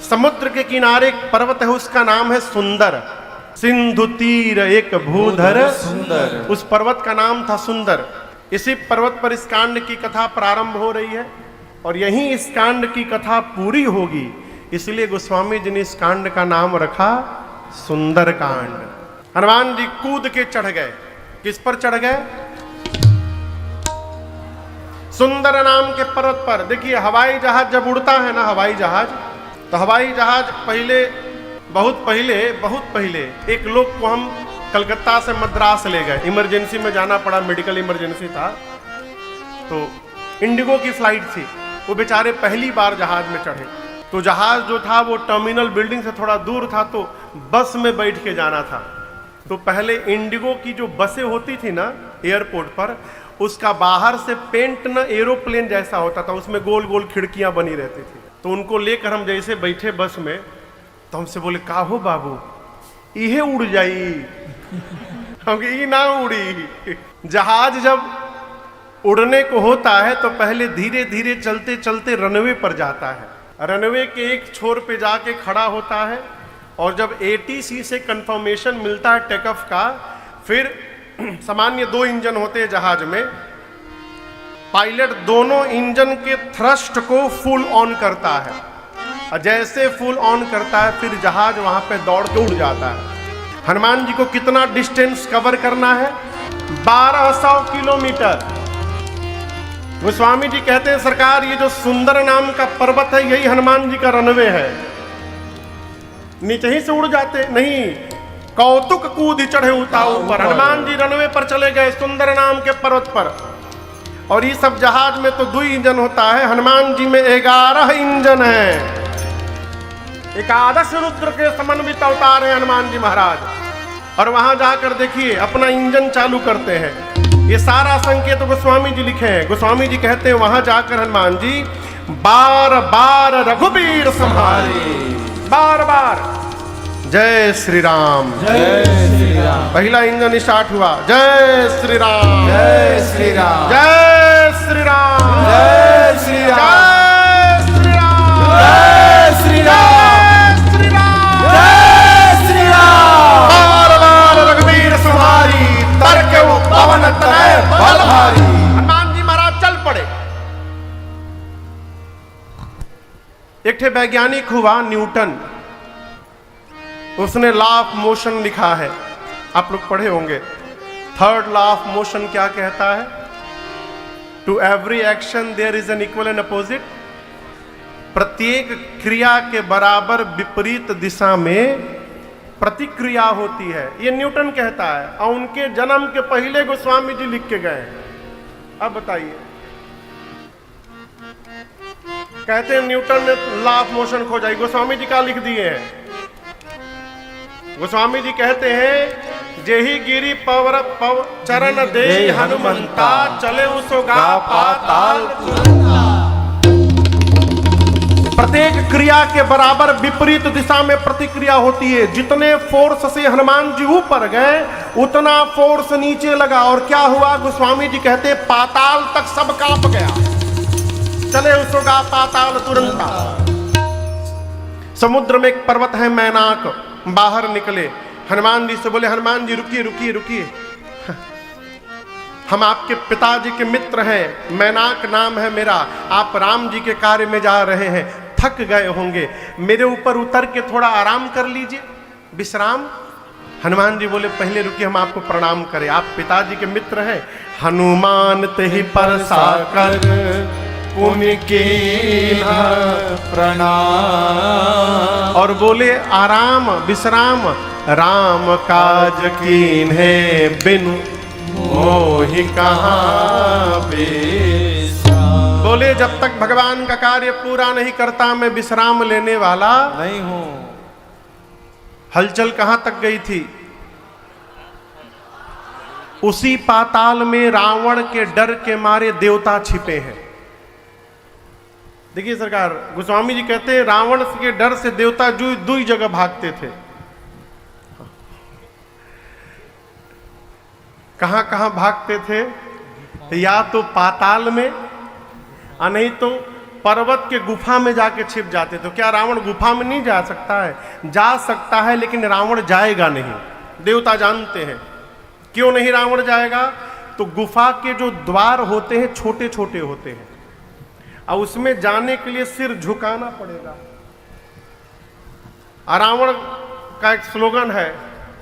समुद्र के किनारे एक पर्वत है, उसका नाम है सुंदर। सिंधु तीर एक भूधर सुंदर। उस पर्वत का नाम था सुंदर। इसी पर्वत पर इस कांड की कथा प्रारंभ हो रही है और यहीं इस कांड की कथा पूरी होगी। इसलिए गोस्वामी जी ने इस कांड का नाम रखा सुंदर कांड। हनुमान जी कूद के चढ़ गए। किस पर चढ़ गए? सुंदर नाम के पर्वत पर। देखिए, हवाई जहाज जब उड़ता है ना, हवाई जहाज, तो हवाई जहाज पहले बहुत पहले एक लोग को हम कलकत्ता से मद्रास ले गए। इमरजेंसी में जाना पड़ा, मेडिकल इमरजेंसी था, तो इंडिगो की फ्लाइट थी। वो बेचारे पहली बार जहाज में चढ़े। तो जहाज जो था वो टर्मिनल बिल्डिंग से थोड़ा दूर था, तो बस में बैठ के जाना था। तो पहले इंडिगो की जो बसें होती थी ना एयरपोर्ट पर, उसका बाहर से पेंट ना एरोप्लेन जैसा होता था, उसमें गोल गोल खिड़कियां बनी रहती थी। तो उनको लेकर हम जैसे बैठे बस में, तो हमसे बोले, का हो बाबू, इहे उड़ जाई। हम ये ना उड़ी। जहाज जब उड़ने को होता है तो पहले धीरे धीरे चलते चलते रनवे पर जाता है। रनवे के एक छोर पे जाके खड़ा होता है और जब एटीसी से कंफर्मेशन मिलता है टेक ऑफ का, फिर सामान्य 2 इंजन होते हैं जहाज में, पायलट दोनों इंजन के थ्रस्ट को फुल ऑन करता है और जैसे फुल ऑन करता है फिर जहाज वहां पे दौड़ के उड़ जाता है। हनुमान जी को कितना डिस्टेंस कवर करना है? 1200 किलोमीटर। गोस्वामी जी कहते हैं, सरकार ये जो सुंदर नाम का पर्वत है यही हनुमान जी का रनवे है। नीचे ही से उड़ जाते नहीं, कौतुक कूद चढ़े उता ऊपर। हनुमान जी रनवे पर चले गए सुंदर नाम के पर्वत पर। और ये सब जहाज में तो 2 इंजन होता है, हनुमान जी में 11 इंजन है। 11 रुद्र के समन्वित अवतार है हनुमान जी महाराज। और वहां जाकर देखिए अपना इंजन चालू करते हैं। ये सारा संकेत गोस्वामी जी लिखे हैं। गोस्वामी जी कहते हैं वहां जाकर हनुमान जी बार बार रघुबीर संहारे, बार बार जय श्री राम, जय श्री राम। पहला इंजन स्टार्ट हुआ, जय श्री राम, जय श्री राम, जय श्री राम, जय श्री राम, जय श्री राम, जय श्री राम, जय श्री राम, जय श्री राम। बार बार रघुबीर संहारी, तर्क पवन तनय बल भारी। हनुमान जी महाराज चल पड़े। एक ठे वैज्ञानिक हुआ न्यूटन, उसने लॉ ऑफ मोशन लिखा है, आप लोग पढ़े होंगे। 3rd लॉ ऑफ मोशन क्या कहता है? To every action there is an equal and opposite. प्रत्येक क्रिया के बराबर विपरीत दिशा में प्रतिक्रिया होती है, ये न्यूटन कहता है। और उनके जन्म के पहले गोस्वामी जी लिख के गए। अब बताइए, कहते हैं न्यूटन ने लॉ ऑफ मोशन खोजा, गोस्वामी जी का लिख दिए हैं। गोस्वामी जी कहते हैं, जेहि गिरी पवर पव चरण दे हनुमंता, चले उसोगा पाताल तुरंता। प्रत्येक क्रिया के बराबर विपरीत दिशा में प्रतिक्रिया होती है। जितने फोर्स से हनुमान जी ऊपर गए उतना फोर्स नीचे लगा। और क्या हुआ? गोस्वामी जी कहते हैं पाताल तक सब कांप गया। चले उसोगा पाताल तुरंता। समुद्र में एक पर्वत है मैनाक, बाहर निकले। हनुमान जी से बोले, हनुमान जी रुकिए रुकिए रुकिए, हम आपके पिताजी के मित्र हैं, मैनाक नाम है मेरा। आप राम जी के कार्य में जा रहे हैं, थक गए होंगे, मेरे ऊपर उतर के थोड़ा आराम कर लीजिए, विश्राम। हनुमान जी बोले, पहले रुकिए, हम आपको प्रणाम करें, आप पिताजी के मित्र हैं। हनुमान तेहि पर साकर पुण्य कीन्ह प्रणाम। और बोले, आराम विश्राम राम काज कीन्हे, बिनु मोहि कहाँ विश्राम। बोले, जब तक भगवान का कार्य पूरा नहीं करता मैं विश्राम लेने वाला नहीं हूं। हलचल कहां तक गई थी? उसी पाताल में रावण के डर के मारे देवता छिपे हैं। देखिए सरकार, गोस्वामी जी कहते हैं रावण के डर से देवता दुई जगह भागते थे। कहां कहां भागते थे? या तो पाताल में, नहीं तो पर्वत के गुफा में जाके छिप जाते। तो क्या रावण गुफा में नहीं जा सकता है? जा सकता है, लेकिन रावण जाएगा नहीं। देवता जानते हैं क्यों नहीं रावण जाएगा। तो गुफा के जो द्वार होते हैं छोटे छोटे होते हैं, और उसमें जाने के लिए सिर झुकाना पड़ेगा। और रावण का एक स्लोगन है,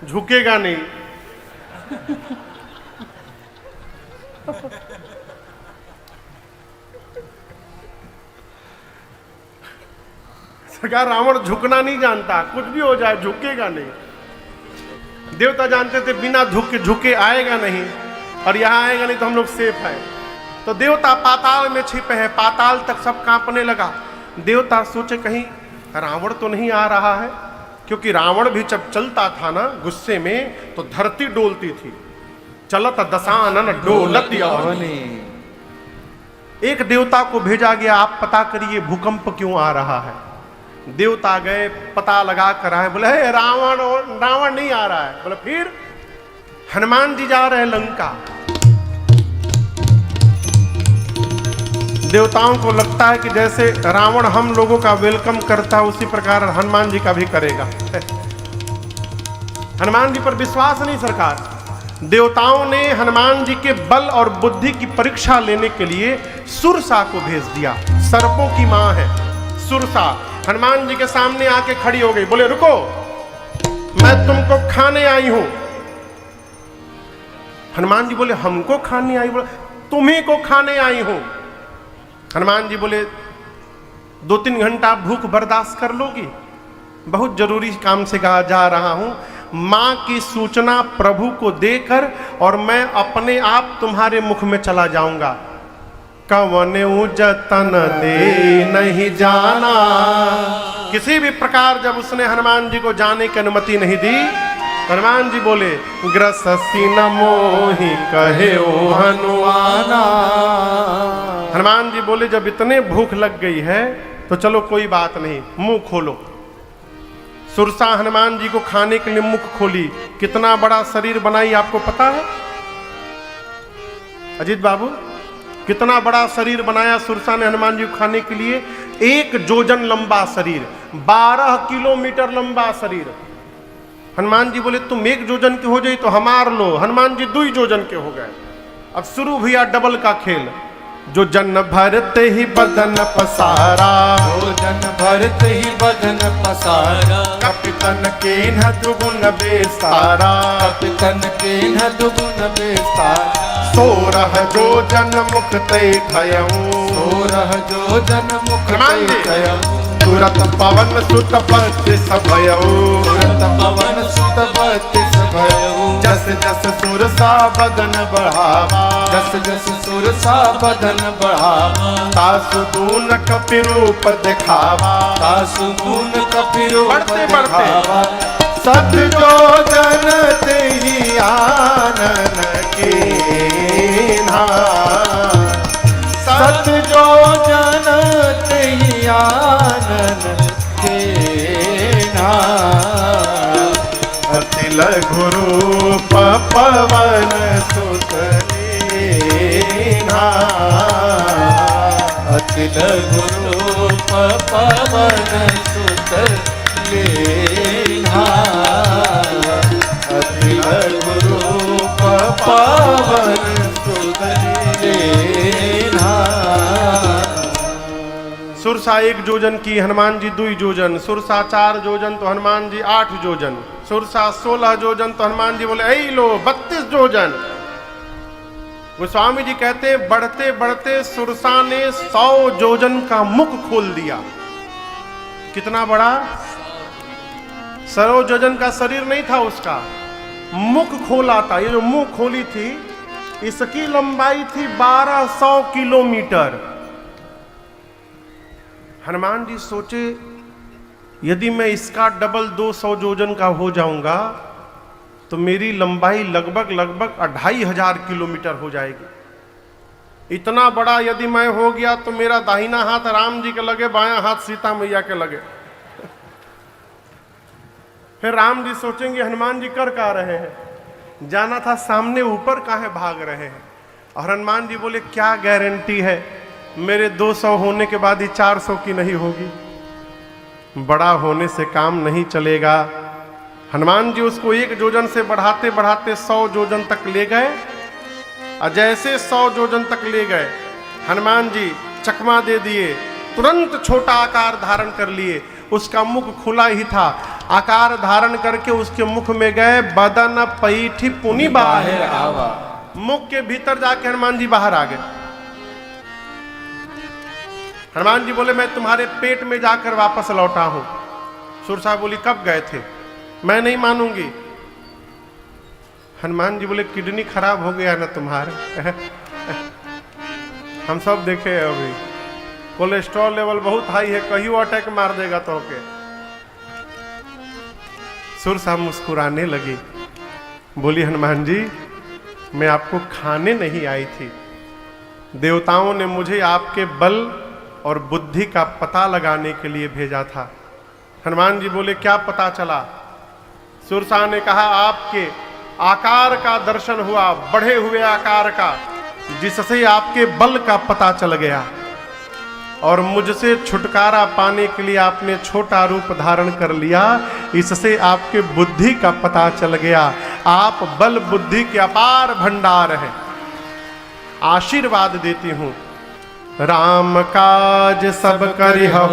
झुकेगा नहीं। सरकार, रावण झुकना नहीं जानता, कुछ भी हो जाए झुकेगा नहीं। देवता जानते थे बिना झुके आएगा नहीं, और यहां आएगा नहीं तो हम लोग सेफ है। तो देवता पाताल में छिपे हैं, पाताल तक सब कांपने लगा। देवता सोचे कहीं रावण तो नहीं आ रहा है, क्योंकि रावण भी जब चलता था ना गुस्से में तो धरती डोलती थी। चलत दशानन डोलत अवनी। एक देवता को भेजा गया, आप पता करिए भूकंप क्यों आ रहा है। देवता गए, पता लगा कर आए, बोले हे रावण नहीं आ रहा है। बोले फिर? हनुमान जी जा रहे हैं लंका। देवताओं को लगता है कि जैसे रावण हम लोगों का वेलकम करता है उसी प्रकार हनुमान जी का भी करेगा। हनुमान जी पर विश्वास नहीं सरकार। देवताओं ने हनुमान जी के बल और बुद्धि की परीक्षा लेने के लिए सुरसा को भेज दिया। सर्पों की मां है सुरसा। हनुमान जी के सामने आके खड़ी हो गई, बोले रुको, मैं तुमको खाने आई हूं। हनुमान जी बोले हमको खाने आई? बोले तुम्ही को खाने आई हूं। हनुमान जी बोले 2-3 घंटा भूख बर्दाश्त कर लोगी? बहुत जरूरी काम से कहा जा रहा हूं। मां की सूचना प्रभु को देकर और मैं अपने आप तुम्हारे मुख में चला जाऊंगा। कवन जतन दे नहीं जाना। किसी भी प्रकार जब उसने हनुमान जी को जाने की अनुमति नहीं दी, हनुमान जी बोले ग्रससी न मोहि कहे ओ हनुमाना। हनुमान जी बोले जब इतने भूख लग गई है तो चलो कोई बात नहीं, मुंह खोलो। सुरसा हनुमान जी को खाने के लिए मुख खोली। कितना बड़ा शरीर बनाई आपको पता है अजीत बाबू? कितना बड़ा शरीर बनाया सुरसा ने हनुमान जी को खाने के लिए। 1 जोजन लंबा शरीर, 12 किलोमीटर लंबा शरीर। हनुमान जी बोले तुम 1 जोजन के हो जाई तो हमार लो। हनुमान जी 2 जोजन के हो गए। अब शुरू हुआ डबल का खेल। जो जन भरते ही बदन पसारा, जो जन भरते ही बदन पसारा। कपितन के न दुगुन बेसारा, कपितन के न दुगुन बेसारा। सोरह जो जन मुक्ते खयऊ, सोरह जो जन मुक्ते खयऊ। तुरत पवन सुत पति सभयऊ, तुरत पवन सुत पति सभयऊ। जस जस सुरसा बदन बढ़ावा, जस जस सुरसा बदन बढ़ावा। तासु दून कपि रूप दिखावा, तासु दून कपि रूप बढ़ते बढ़ते। दिखावा। सत जो जन तेहि आनन कीन्हा, सत जो जन तेहि आनन कीन्हा। अति लघु रूप पवन सुत लीन्हा, अति लघु रूप पवन सुत लीन्हा। अति लघु रूप पवन सुत लीन्हा। सुरसा 1 जोजन की, हनुमान जी 2 जोजन। सुरसा 4 जोजन तो हनुमान जी 8 जोजन। सुरसा 16 जोजन तो हनुमान जी बोले ऐ लो 32 जोजन। गोस्वामी जी कहते हैं बढ़ते बढ़ते सुरसा ने 100 जोजन का मुख खोल दिया। कितना बड़ा? 100 जोजन का शरीर नहीं था उसका, मुख खोला था। ये जो मुंह खोली थी इसकी लंबाई थी 1200 किलोमीटर। हनुमान जी सोचे यदि मैं इसका डबल 200 जोजन का हो जाऊंगा तो मेरी लंबाई लगभग 2500 किलोमीटर हो जाएगी। इतना बड़ा यदि मैं हो गया तो मेरा दाहिना हाथ राम जी के लगे, बायां हाथ सीता मैया के लगे। फिर राम जी सोचेंगे हनुमान जी कर क्या रहे हैं, जाना था सामने, ऊपर काहे भाग रहे हैं। और हनुमान जी बोले क्या गारंटी है मेरे 200 होने के बाद ही 400 की नहीं होगी, बड़ा होने से काम नहीं चलेगा। हनुमान जी उसको 1 जोजन से बढ़ाते बढ़ाते 100 जोजन तक ले गए, और जैसे 100 जोजन तक ले गए हनुमान जी चकमा दे दिए, तुरंत छोटा आकार धारण कर लिए। उसका मुख खुला ही था, आकार धारण करके उसके मुख में गए, बदन पैठी पुनि बाहर आवा। मुख के भीतर जाके हनुमान जी बाहर आ गए। हनुमान जी बोले मैं तुम्हारे पेट में जाकर वापस लौटा हूं। सुरसा बोली कब गए थे? मैं नहीं मानूंगी। हनुमान जी बोले किडनी खराब हो गया ना तुम्हारा। हम सब देखे हैं, अभी कोलेस्ट्रॉल लेवल बहुत हाई है, कहीं अटैक मार देगा तो के। सुरसा मुस्कुराने लगी, बोली हनुमान जी मैं आपको खाने नहीं आई थी, देवताओं ने मुझे आपके बल और बुद्धि का पता लगाने के लिए भेजा था। हनुमान जी बोले क्या पता चला? सुरसा ने कहा आपके आकार का दर्शन हुआ, बढ़े हुए आकार का, जिससे आपके बल का पता चल गया, और मुझसे छुटकारा पाने के लिए आपने छोटा रूप धारण कर लिया, इससे आपके बुद्धि का पता चल गया। आप बल बुद्धि के अपार भंडार हैं। आशीर्वाद देती हूं, राम काज सब करिहु,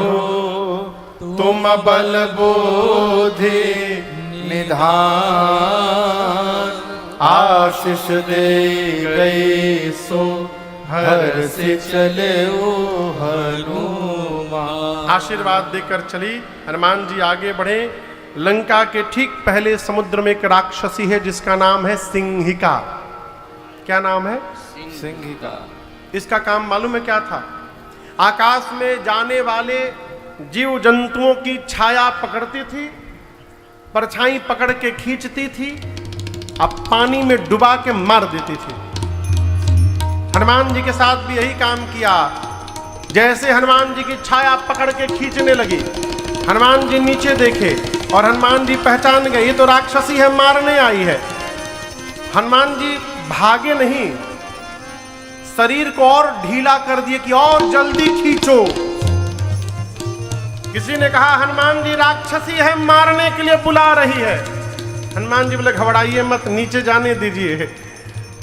तुम बल बुद्धि निधान। आशीष दे गए सो हर से चले ओ हनुमान। आशीर्वाद देकर चली। हनुमान जी आगे बढ़े। लंका के ठीक पहले समुद्र में एक राक्षसी है जिसका नाम है सिंहिका। क्या नाम है? सिंहिका। इसका काम मालूम है क्या था? आकाश में जाने वाले जीव जंतुओं की छाया पकड़ती थी, परछाई पकड़ के खींचती थी, अब पानी में डुबा के मार देती थी। हनुमान जी के साथ भी यही काम किया। जैसे हनुमान जी की छाया पकड़ के खींचने लगी, हनुमान जी नीचे देखे और हनुमान जी पहचान गए ये तो राक्षसी है, मारने आई है। हनुमान जी भागे नहीं, शरीर को और ढीला कर दिए कि और जल्दी खींचो। किसी ने कहा हनुमान जी राक्षसी है, मारने के लिए बुला रही है। हनुमान जी बोले घबराइए मत, नीचे जाने दीजिए,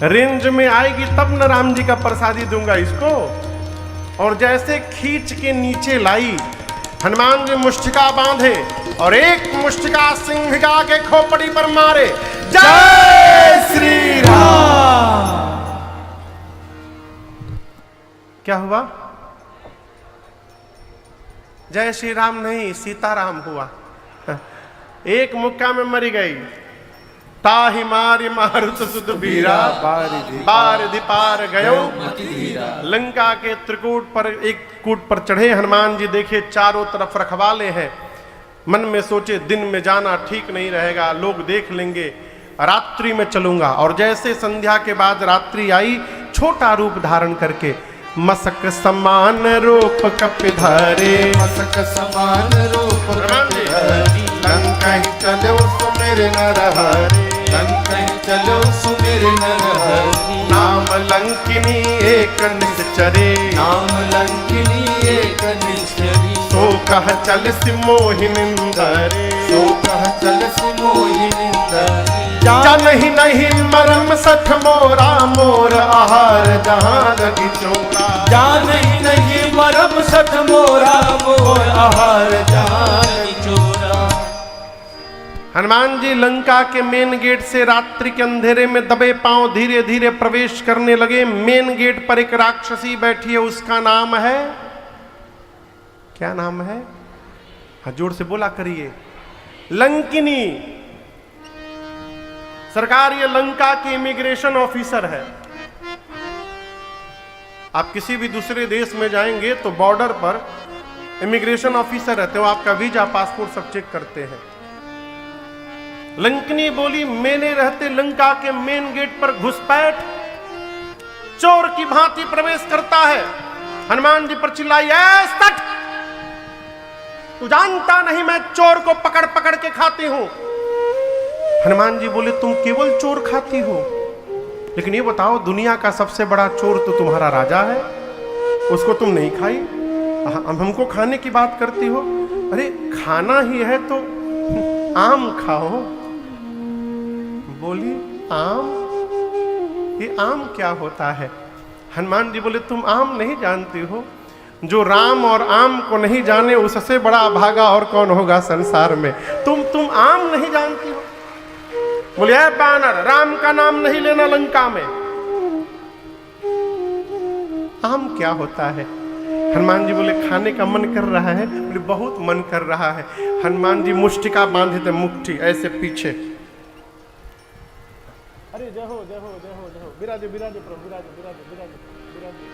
रेंज में आएगी तब न राम जी का प्रसादी दूंगा इसको। और जैसे खींच के नीचे लाई, हनुमान जी मुष्टिका बांधे और एक मुष्टिका सिंहिका के खोपड़ी पर मारे। जय श्री राम। क्या हुआ? जय श्री राम नहीं, सीताराम हुआ। एक मुक्का में मरी गई। ताहि मारि मारुत सुत बीरा, बारिधि पार गयो। लंका के त्रिकूट पर एक कूट पर चढ़े हनुमान जी, देखे चारों तरफ रखवाले हैं। मन में सोचे दिन में जाना ठीक नहीं रहेगा, लोग देख लेंगे, रात्रि में चलूंगा। और जैसे संध्या के बाद रात्रि आई, छोटा रूप धारण करके मसक समान रूप कपिधरे, मसक समान रूप कपिधरे। लंका ही चलो सुमेर नरहरि, लंका ही चलो सुमेर नरहरि। नाम लंकिनी एक निश्चरे, नाम लंकिनी एक निश्चरी। सो कह चल सिमोहिनिंदरे, सो कह चल सिमोहिनिंदरे। जानहि नहीं मरम सठ मोरा, मोर आहार जहाँ लगी चोरा। जानहि नहीं मरम सठ मोरा, मोर आहार जहाँ लगी चोरा। हनुमान जी लंका के मेन गेट से रात्रि के अंधेरे में दबे पांव धीरे धीरे प्रवेश करने लगे। मेन गेट पर एक राक्षसी बैठी है, उसका नाम है, क्या नाम है? हाँ जोर से बोला करिए, लंकिनी। सरकार ये लंका की इमिग्रेशन ऑफिसर है। आप किसी भी दूसरे देश में जाएंगे तो बॉर्डर पर इमिग्रेशन ऑफिसर रहते हो, आपका वीजा पासपोर्ट सब चेक करते हैं। लंकिनी बोली मैंने रहते लंका के मेन गेट पर घुसपैठ चोर की भांति प्रवेश करता है। हनुमान जी पर चिल्लाई, ऐ सट, तू जानता नहीं मैं चोर को पकड़ पकड़ के खाती हूं। हनुमान जी बोले तुम केवल चोर खाती हो, लेकिन ये बताओ दुनिया का सबसे बड़ा चोर तो तुम्हारा राजा है। उसको तुम नहीं खाई, हमको खाने की बात करती हो। अरे खाना ही है तो आम खाओ। बोली आम? ये आम क्या होता है? हनुमान जी बोले तुम आम नहीं जानती हो, जो राम और आम को नहीं जाने उससे बड़ा अभागा और कौन होगा संसार में। तुम आम नहीं जानती हो। बोले ऐ बानर, राम का नाम नहीं लेना लंका में। आम क्या होता है? हनुमान जी बोले खाने का मन कर रहा है। बोले बहुत मन कर रहा है। हनुमान जी मुष्टिका बांधे थे, मुट्ठी ऐसे पीछे। अरे जय हो जय हो जय हो जय हो, विराजे विराजे प्रभु, विराजे विराजे विराजे विराजे।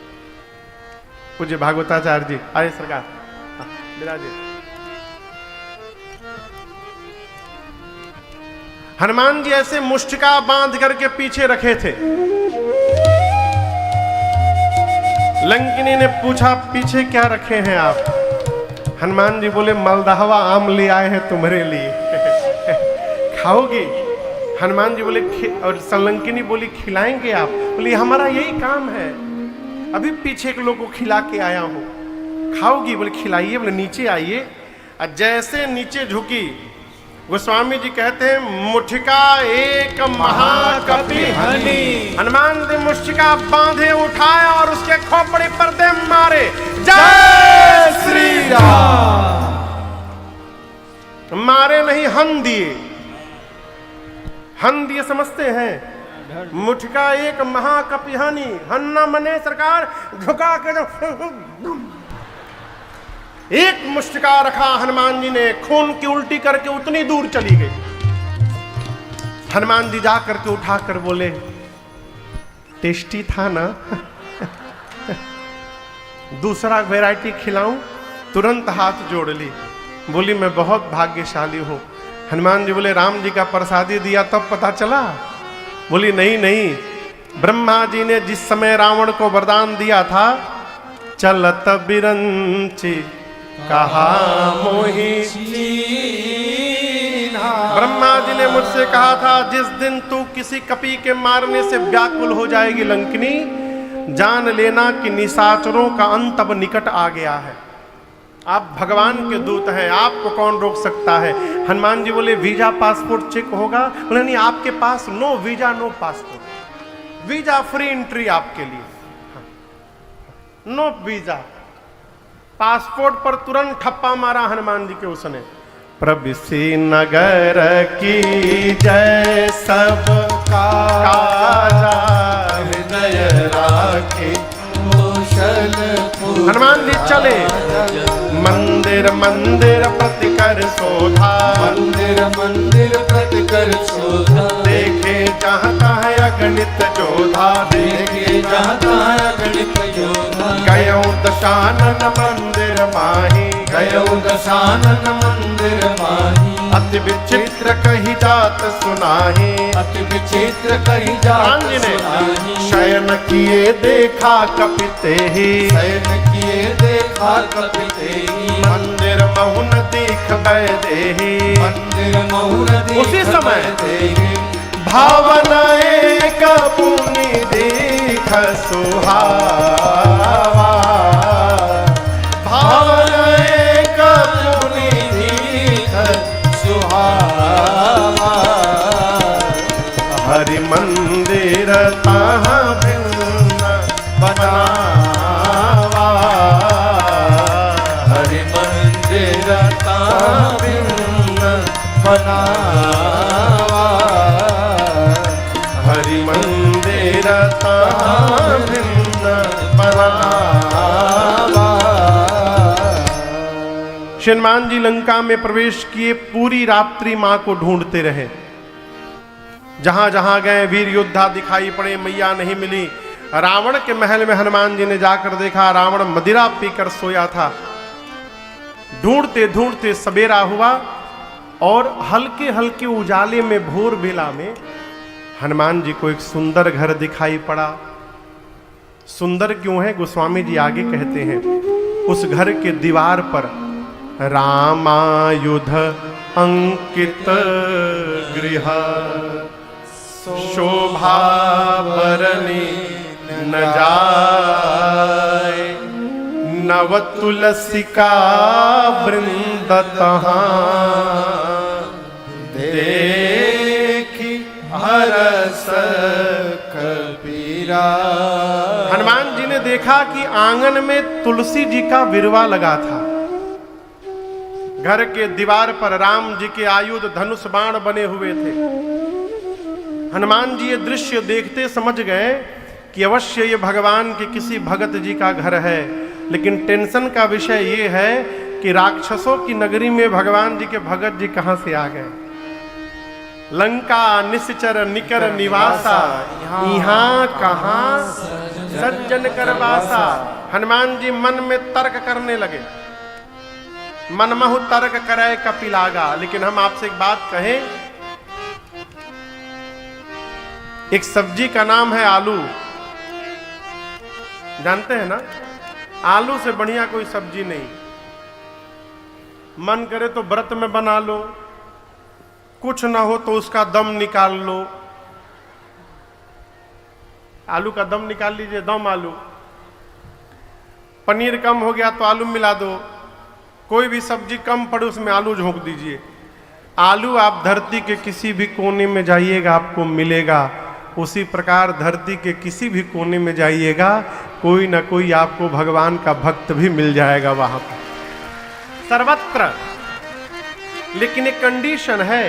पूज्य भागवताचार्य जी आए सरकार, विराजे। हनुमान जी ऐसे मुष्टिका बांध करके पीछे रखे थे। लंकिनी ने पूछा पीछे क्या रखे हैं आप? हनुमान जी बोले मलदहवा आम ले आए हैं तुम्हारे लिए, खाओगी? हनुमान जी बोले और लंकिनी बोली खिलाएंगे आप? बोली हमारा यही काम है, अभी पीछे के लोग को खिला के आया हूं, खाओगी? बोले खिलाइए। बोले नीचे आइए। जैसे नीचे झुकी, गोस्वामी जी कहते हैं मुठिका एक महाकपि हनि। हनुमान जी मुष्टिका बांधे, उठाया और उसके खोपड़ी पर दे मारे। जय श्री राम। मारे नहीं, हन दिए। हन दिए समझते हैं? मुठिका एक महाकपि हनि। हन्ना मने सरकार झुका के एक मुष्टिका रखा हनुमान जी ने, खून की उल्टी करके उतनी दूर चली गई। हनुमान जी जा करके उठा कर बोले टेस्टी था ना? दूसरा वैरायटी खिलाऊं? तुरंत हाथ जोड़ ली। बोली मैं बहुत भाग्यशाली हूं। हनुमान जी बोले राम जी का प्रसादी दिया तब पता चला? बोली नहीं नहीं, ब्रह्मा जी ने जिस समय रावण को वरदान दिया था, चलत बिरंची कहा मोहि चीन्हा। ब्रह्मा जी ने मुझसे कहा था जिस दिन तू किसी कपि के मारने से व्याकुल हो जाएगी लंकिनी, जान लेना कि निशाचरों का अंत अब निकट आ गया है। आप भगवान के दूत हैं, आपको कौन रोक सकता है? हनुमान जी बोले वीजा पासपोर्ट चेक होगा? बोले नहीं, आपके पास no visa no passport, visa free entry आपके लिए, नो वीजा। पासपोर्ट पर तुरंत ठप्पा मारा हनुमान जी के उसने। प्रविशि नगर की जय सब काजा, हृदय राखे कौशल। हनुमान जी चले, मंदिर मंदिर प्रति कर शोधा, मंदिर मंदिर प्रति कर शोधा। देखे जहाँ तहाँ अगणित जोधा, देखे जहाँ तहाँ अगणित योधा। गयो दशानन मंदिर माही, गयो दशानन मंदिर माही। अति विचित्र कही जात सुनाही, अति विचित्र कही जात सुनाही। शयन किए देखा कपिते ही, शयन किए देखा कपिते ही। मंदिर महुन दीख बैदेही, मंदिर महुन दीख उसी समय बैदेही। भावना एक पुनि दीख सुहावा, भावना एक पुनि दीख सुहावा। हरि मंदिर तहाँ भिन्न बनावा, हरि मंदिर तहाँ भिन्न बनावा। हरि मंदिर तहाँ भिन्न बनावा। हनुमान जी लंका में प्रवेश किए, पूरी रात्रि मां को ढूंढते रहे। जहां जहां गए वीर योद्धा दिखाई पड़े, मैया नहीं मिली। रावण के महल में हनुमान जी ने जाकर देखा, रावण मदिरा पीकर सोया था। ढूंढते ढूंढते सवेरा हुआ और हल्के हल्के उजाले में भोर बेला में हनुमान जी को एक सुंदर घर दिखाई पड़ा। सुंदर क्यों है? गोस्वामी जी आगे कहते हैं, उस घर के दीवार पर रामायुध अंकित गृह, शोभा बरनी न जाए। नव तुलसी का वृंद तहाँ देखी हरस कबीरा। हनुमान जी ने देखा कि आंगन में तुलसी जी का विरवा लगा था। घर के दीवार पर राम जी के आयुध धनुष बाण बने हुए थे। हनुमान जी ये दृश्य देखते समझ गए कि अवश्य ये भगवान के किसी भगत जी का घर है। लेकिन टेंशन का विषय ये है कि राक्षसों की नगरी में भगवान जी के भगत जी कहां से आ गए। लंका निश्चर निकर निवासा, यहाँ कहाँ सज्जन करवासा। हनुमान जी मन में तर्क करने लगे। मनमहु तर्क करे कपिलागा। लेकिन हम आपसे एक बात कहें, एक सब्जी का नाम है आलू, जानते हैं ना? आलू से बढ़िया कोई सब्जी नहीं। मन करे तो व्रत में बना लो, कुछ ना हो तो उसका दम निकाल लो। आलू का दम निकाल लीजिए, दम आलू। पनीर कम हो गया तो आलू मिला दो। कोई भी सब्जी कम पड़े उसमें आलू झोंक दीजिए। आलू आप धरती के किसी भी कोने में जाइएगा आपको मिलेगा। उसी प्रकार धरती के किसी भी कोने में जाइएगा कोई ना कोई आपको भगवान का भक्त भी मिल जाएगा वहां पर, सर्वत्र। लेकिन एक कंडीशन है,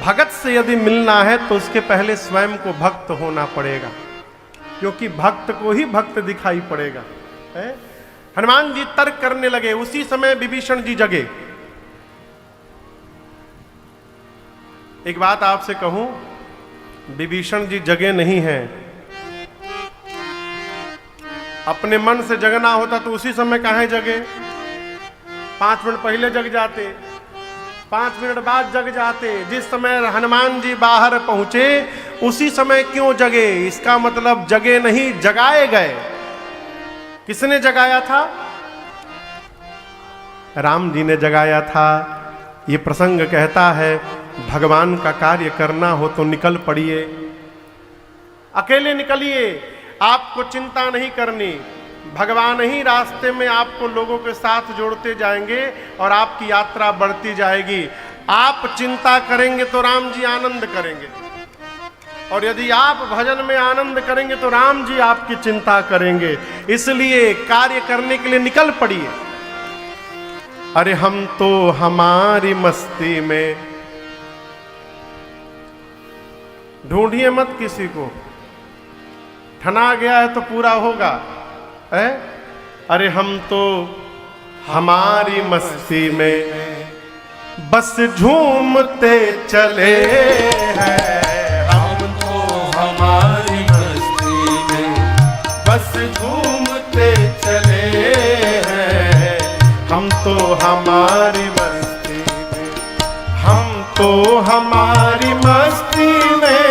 भगत से यदि मिलना है तो उसके पहले स्वयं को भक्त होना पड़ेगा, क्योंकि भक्त को ही भक्त दिखाई पड़ेगा। है? हनुमान जी तर्क करने लगे। उसी समय विभीषण जी जगे। एक बात आपसे कहूं, विभीषण जी जगे नहीं हैं। अपने मन से जगना होता तो उसी समय काहे जगे? 5 मिनट पहले जग जाते, 5 मिनट बाद जग जाते। जिस समय हनुमान जी बाहर पहुंचे उसी समय क्यों जगे? इसका मतलब जगे नहीं, जगाए गए। किसने जगाया था? राम जी ने जगाया था। ये प्रसंग कहता है भगवान का कार्य करना हो तो निकल पड़िए, अकेले निकलिए, आपको चिंता नहीं करनी। भगवान ही रास्ते में आपको लोगों के साथ जोड़ते जाएंगे और आपकी यात्रा बढ़ती जाएगी। आप चिंता करेंगे तो राम जी आनंद करेंगे, और यदि आप भजन में आनंद करेंगे तो राम जी आपकी चिंता करेंगे। इसलिए कार्य करने के लिए निकल पड़िए। अरे हम तो हमारी मस्ती में, ढूंढिए मत किसी को, ठना गया है तो पूरा होगा है? अरे हम तो हमारी मस्ती में बस झूमते चले हैं। हम तो हमारी मस्ती में बस झूमते चले हैं। हम तो हमारी मस्ती में, हम तो हमारी मस्ती में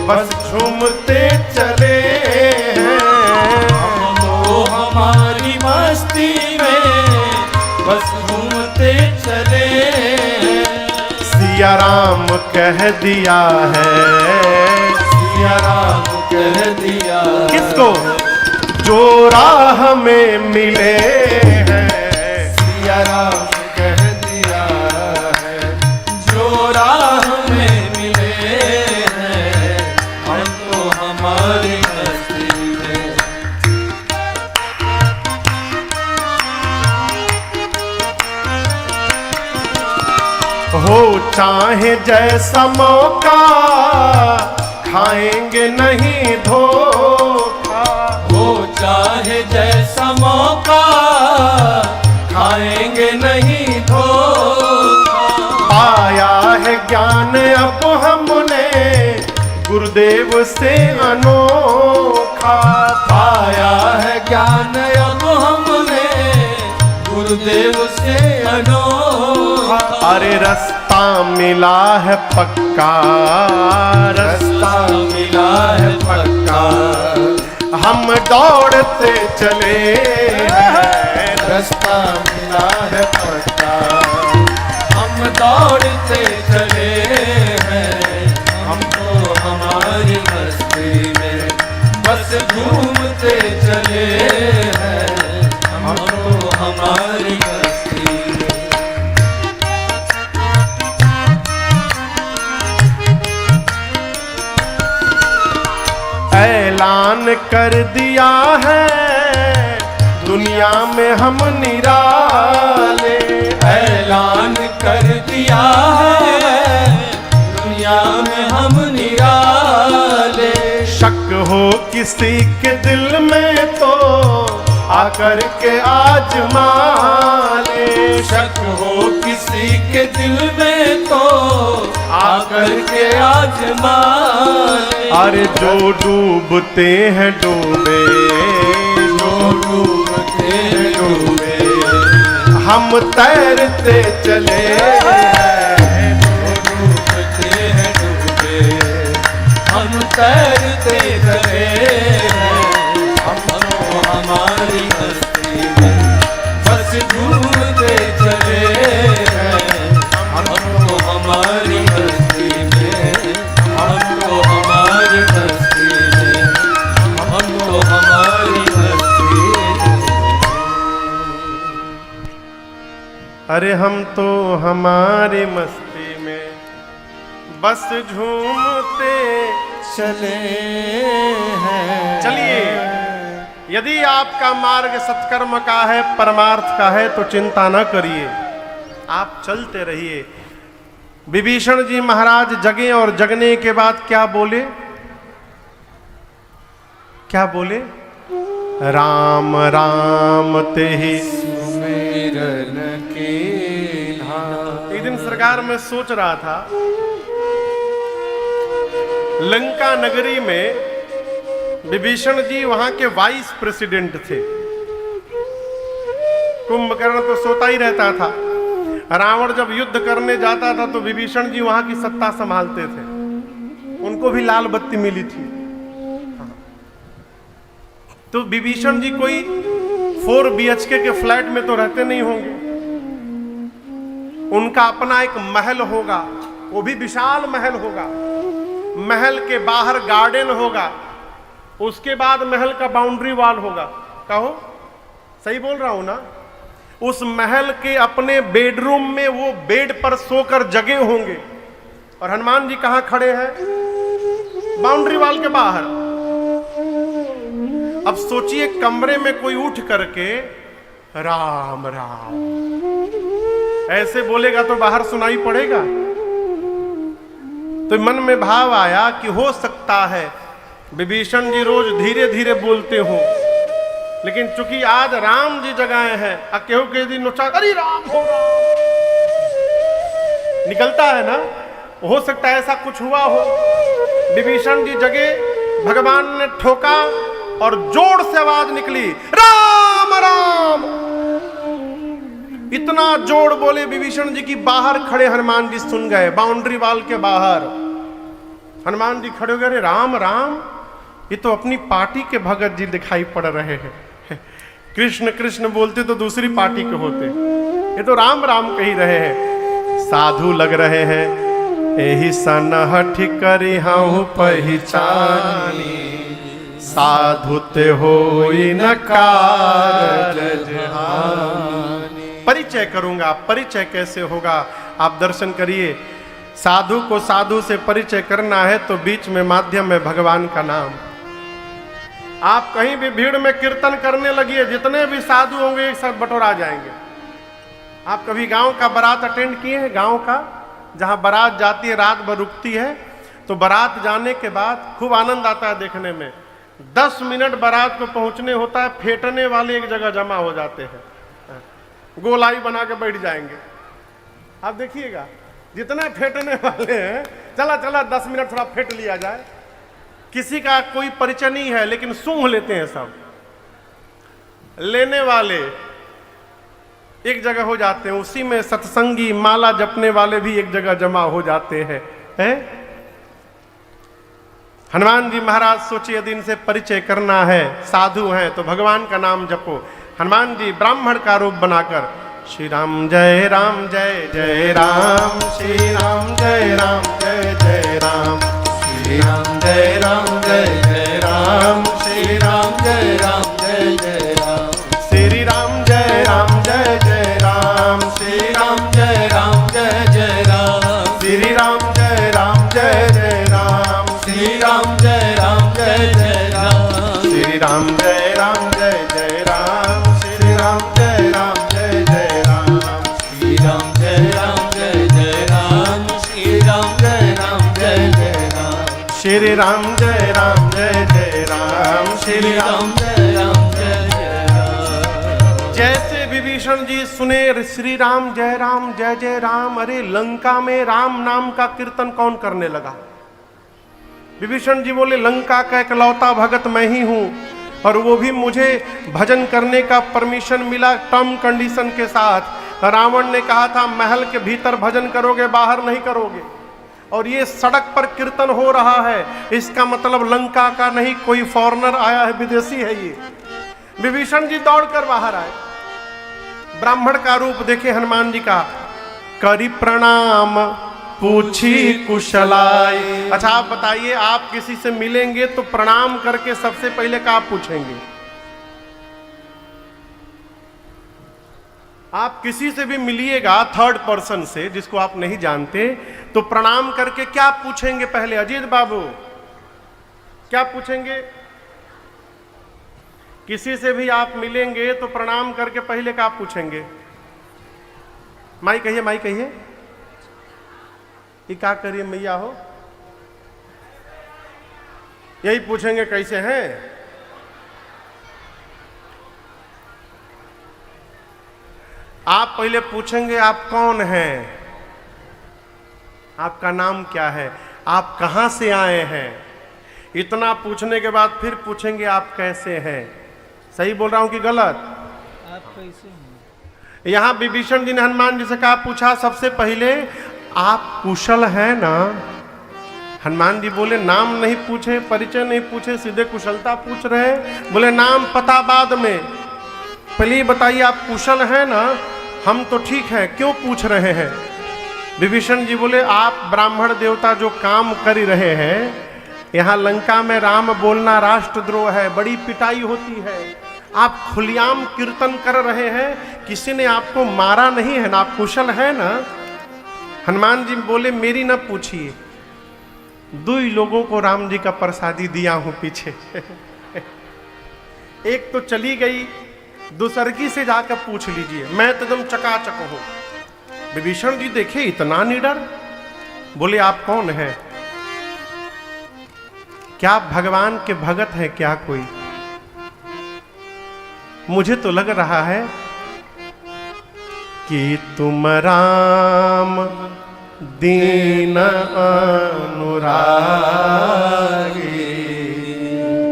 बस झूमते चले हैं। हम तो हमारी मस्ती में बस झूमते चले हैं। सिया राम कह दिया है, सिया राम कह दिया किसको? जो राह में मिले हैं। सिया राम कह दिया है, जो राह में मिले हैं। हम तो हमारी मस्ती में। हो चाहे जैसा मौका खाएंगे नहीं धोखा। हो चाहे जैसा मौका खाएंगे नहीं धोखा। पाया है ज्ञान अब हमने गुरुदेव से अनोखा। पाया है ज्ञान अब हमने गुरुदेव से अनोखा। अरे रास्ता मिला है पक्का, रास्ता मिला है पक्का। हम दौड़ते चले हैं। रास्ता मिला है पक्का। हम दौड़ते चले हैं। हम तो हमारी मस्ती में बस घूमते चले हैं। ऐलान कर दिया है दुनिया में हम निराले। ऐलान कर दिया है दुनिया में हम निराले। शक हो किसी के दिल में तो आकर के आजमा ले। शक हो किसी के दिल में तो आकर के आजमा ले। अरे जो डूबते हैं डूबे, जो डूबते हैं डूबे, हम तैरते चले। जो डूबते हैं डूबे, हम तैरते चले। हम तो हमारी हस्ती में बस झूमते चले हैं। हम तो हमारी हस्ती में, हम तो हमारी हस्ती में, हम तो हमारी हस्ती में। अरे हम तो हमारी मस्ती में बस झूमते चले हैं। चलिए, यदि आपका मार्ग सत्कर्म का है, परमार्थ का है, तो चिंता न करिए, आप चलते रहिए। विभीषण जी महाराज जगे और जगने के बाद क्या बोले? क्या बोले? राम राम ते ही सुमिरन के एक दिन सरकार में सोच रहा था, लंका नगरी में विभीषण जी वहां के वाइस प्रेसिडेंट थे। कुंभकर्ण तो सोता ही रहता था। रावण जब युद्ध करने जाता था तो विभीषण जी वहां की सत्ता संभालते थे। उनको भी लाल बत्ती मिली थी। तो विभीषण जी कोई 4 BHK के फ्लैट में तो रहते नहीं होंगे। उनका अपना एक महल होगा, वो भी विशाल महल होगा। महल के बाहर गार्डन होगा, उसके बाद महल का बाउंड्री वॉल होगा। कहो, सही बोल रहा हूं ना? उस महल के अपने बेडरूम में वो बेड पर सोकर जगे होंगे। और हनुमान जी कहां खड़े हैं? बाउंड्री वॉल के बाहर। अब सोचिए, कमरे में कोई उठ करके राम राम ऐसे बोलेगा तो बाहर सुनाई पड़ेगा। तो मन में भाव आया कि हो सकता है विभीषण जी रोज धीरे धीरे बोलते हो, लेकिन चूंकि आज राम जी जगाए हैं, केहू के दिन अरे राम हो राम निकलता है ना, हो सकता है ऐसा कुछ हुआ हो। विभीषण जी जगे, भगवान ने ठोका और जोर से आवाज निकली, राम राम। इतना जोर बोले विभीषण जी की बाहर खड़े हनुमान जी सुन गए। बाउंड्री वॉल के बाहर हनुमान जी खड़े हो गए, राम राम, ये तो अपनी पार्टी के भगत जी दिखाई पड़ रहे हैं। कृष्ण कृष्ण बोलते तो दूसरी पार्टी के होते, ये तो राम राम कही रहे हैं। साधु लग रहे हैं, एही सनहठ करी हूँ पहचानी, साधु ते होई न कारज हानि। परिचय करूंगा, परिचय कैसे होगा आप दर्शन करिए। साधु को साधु से परिचय करना है तो बीच में माध्यम है भगवान का नाम। आप कहीं भी भीड़ में कीर्तन करने लगिए, जितने भी साधु होंगे एक साथ बटोरा जाएंगे। आप कभी गांव का बारात अटेंड किए हैं? गांव का जहां बारात जाती है, रात भर रुकती है, तो बारात जाने के बाद खूब आनंद आता है देखने में। 10 मिनट बारात को पहुंचने होता है, फेंटने वाले एक जगह जमा हो जाते हैं, गोलाई बना के बैठ जाएंगे। आप देखिएगा, जितने फेंटने वाले हैं, चला चला 10 मिनट थोड़ा फेंट लिया जाए। किसी का कोई परिचय नहीं है, लेकिन सूंघ लेते हैं सब। लेने वाले एक जगह हो जाते हैं, उसी में सत्संगी माला जपने वाले भी एक जगह जमा हो जाते हैं, हैं? हनुमान जी महाराज सोचिए, यदि इनसे परिचय करना है, साधु हैं, तो भगवान का नाम जपो। हनुमान जी ब्राह्मण का रूप बनाकर श्री राम जय राम जय जय राम, श्री राम जय राम जय जय राम, श्री राम जय राम जय जय राम, श्री राम जय राम जय जय राम, श्री राम जय राम जय जय राम, श्री राम जय राम जय जय राम, श्री राम जय राम जय जय राम, श्री राम जय राम जय जय राम। राम जय राम जय जय राम, श्री राम जय राम जय जय राम, श्री राम जय राम जय जय राम, श्री राम जय राम जय जय राम, श्री राम जय राम जय जय राम, श्री राम जय राम जय जय राम। जैसे विभीषण जी सुने श्री राम जय जय राम, अरे लंका में राम नाम का कीर्तन कौन करने लगा? विभीषण जी बोले लंका का इकलौता भगत मैं ही हूं, और वो भी मुझे भजन करने का परमिशन मिला टर्म कंडीशन के साथ। रावण ने कहा था महल के भीतर भजन करोगे, बाहर नहीं करोगे, और ये सड़क पर कीर्तन हो रहा है, इसका मतलब लंका का नहीं, कोई फॉरेनर आया है, विदेशी है ये। विभीषण जी दौड़कर बाहर आए, ब्राह्मण का रूप देखे हनुमान जी का, करी प्रणाम पूछी कुशलाय। अच्छा आप बताइए, आप किसी से मिलेंगे तो प्रणाम करके सबसे पहले क्या पूछेंगे? आप किसी से भी मिलिएगा थर्ड पर्सन से जिसको आप नहीं जानते, तो प्रणाम करके क्या पूछेंगे पहले? अजीत बाबू क्या पूछेंगे? किसी से भी आप मिलेंगे तो प्रणाम करके पहले क्या पूछेंगे? माई कहिए, माई कहिए, ये क्या करिए मैया हो, यही पूछेंगे कैसे हैं? आप पहले पूछेंगे आप कौन हैं, आपका नाम क्या है, आप कहां से आए हैं। इतना पूछने के बाद फिर पूछेंगे आप कैसे हैं। सही बोल रहा हूं कि गलत? आप कैसे हैं? यहां विभीषण जी ने हनुमान जी से कहा, पूछा सबसे पहले आप कुशल हैं ना? हनुमान जी बोले नाम नहीं पूछे, परिचय नहीं पूछे, सीधे कुशलता पूछ रहे। बोले नाम पता बाद में, पहले बताइए आप कुशल हैं ना? हम तो ठीक हैं, क्यों पूछ रहे हैं? विभीषण जी बोले आप ब्राह्मण देवता जो काम कर रहे हैं, यहाँ लंका में राम बोलना राष्ट्रद्रोह है, बड़ी पिटाई होती है, आप खुलेआम कीर्तन कर रहे हैं, किसी ने आपको मारा नहीं है ना, आप कुशल है ना? हनुमान जी बोले मेरी न पूछिए, 2 लोगों को राम जी का प्रसादी दिया हूं पीछे एक तो चली गई, दूसरकी से जाकर पूछ लीजिए, मैं तो एकदम चकाचक हूं। विभीषण जी देखे इतना निडर, बोले आप कौन हैं? क्या भगवान के भगत हैं क्या कोई? मुझे तो लग रहा है कि तुम राम दीन अनुरागी,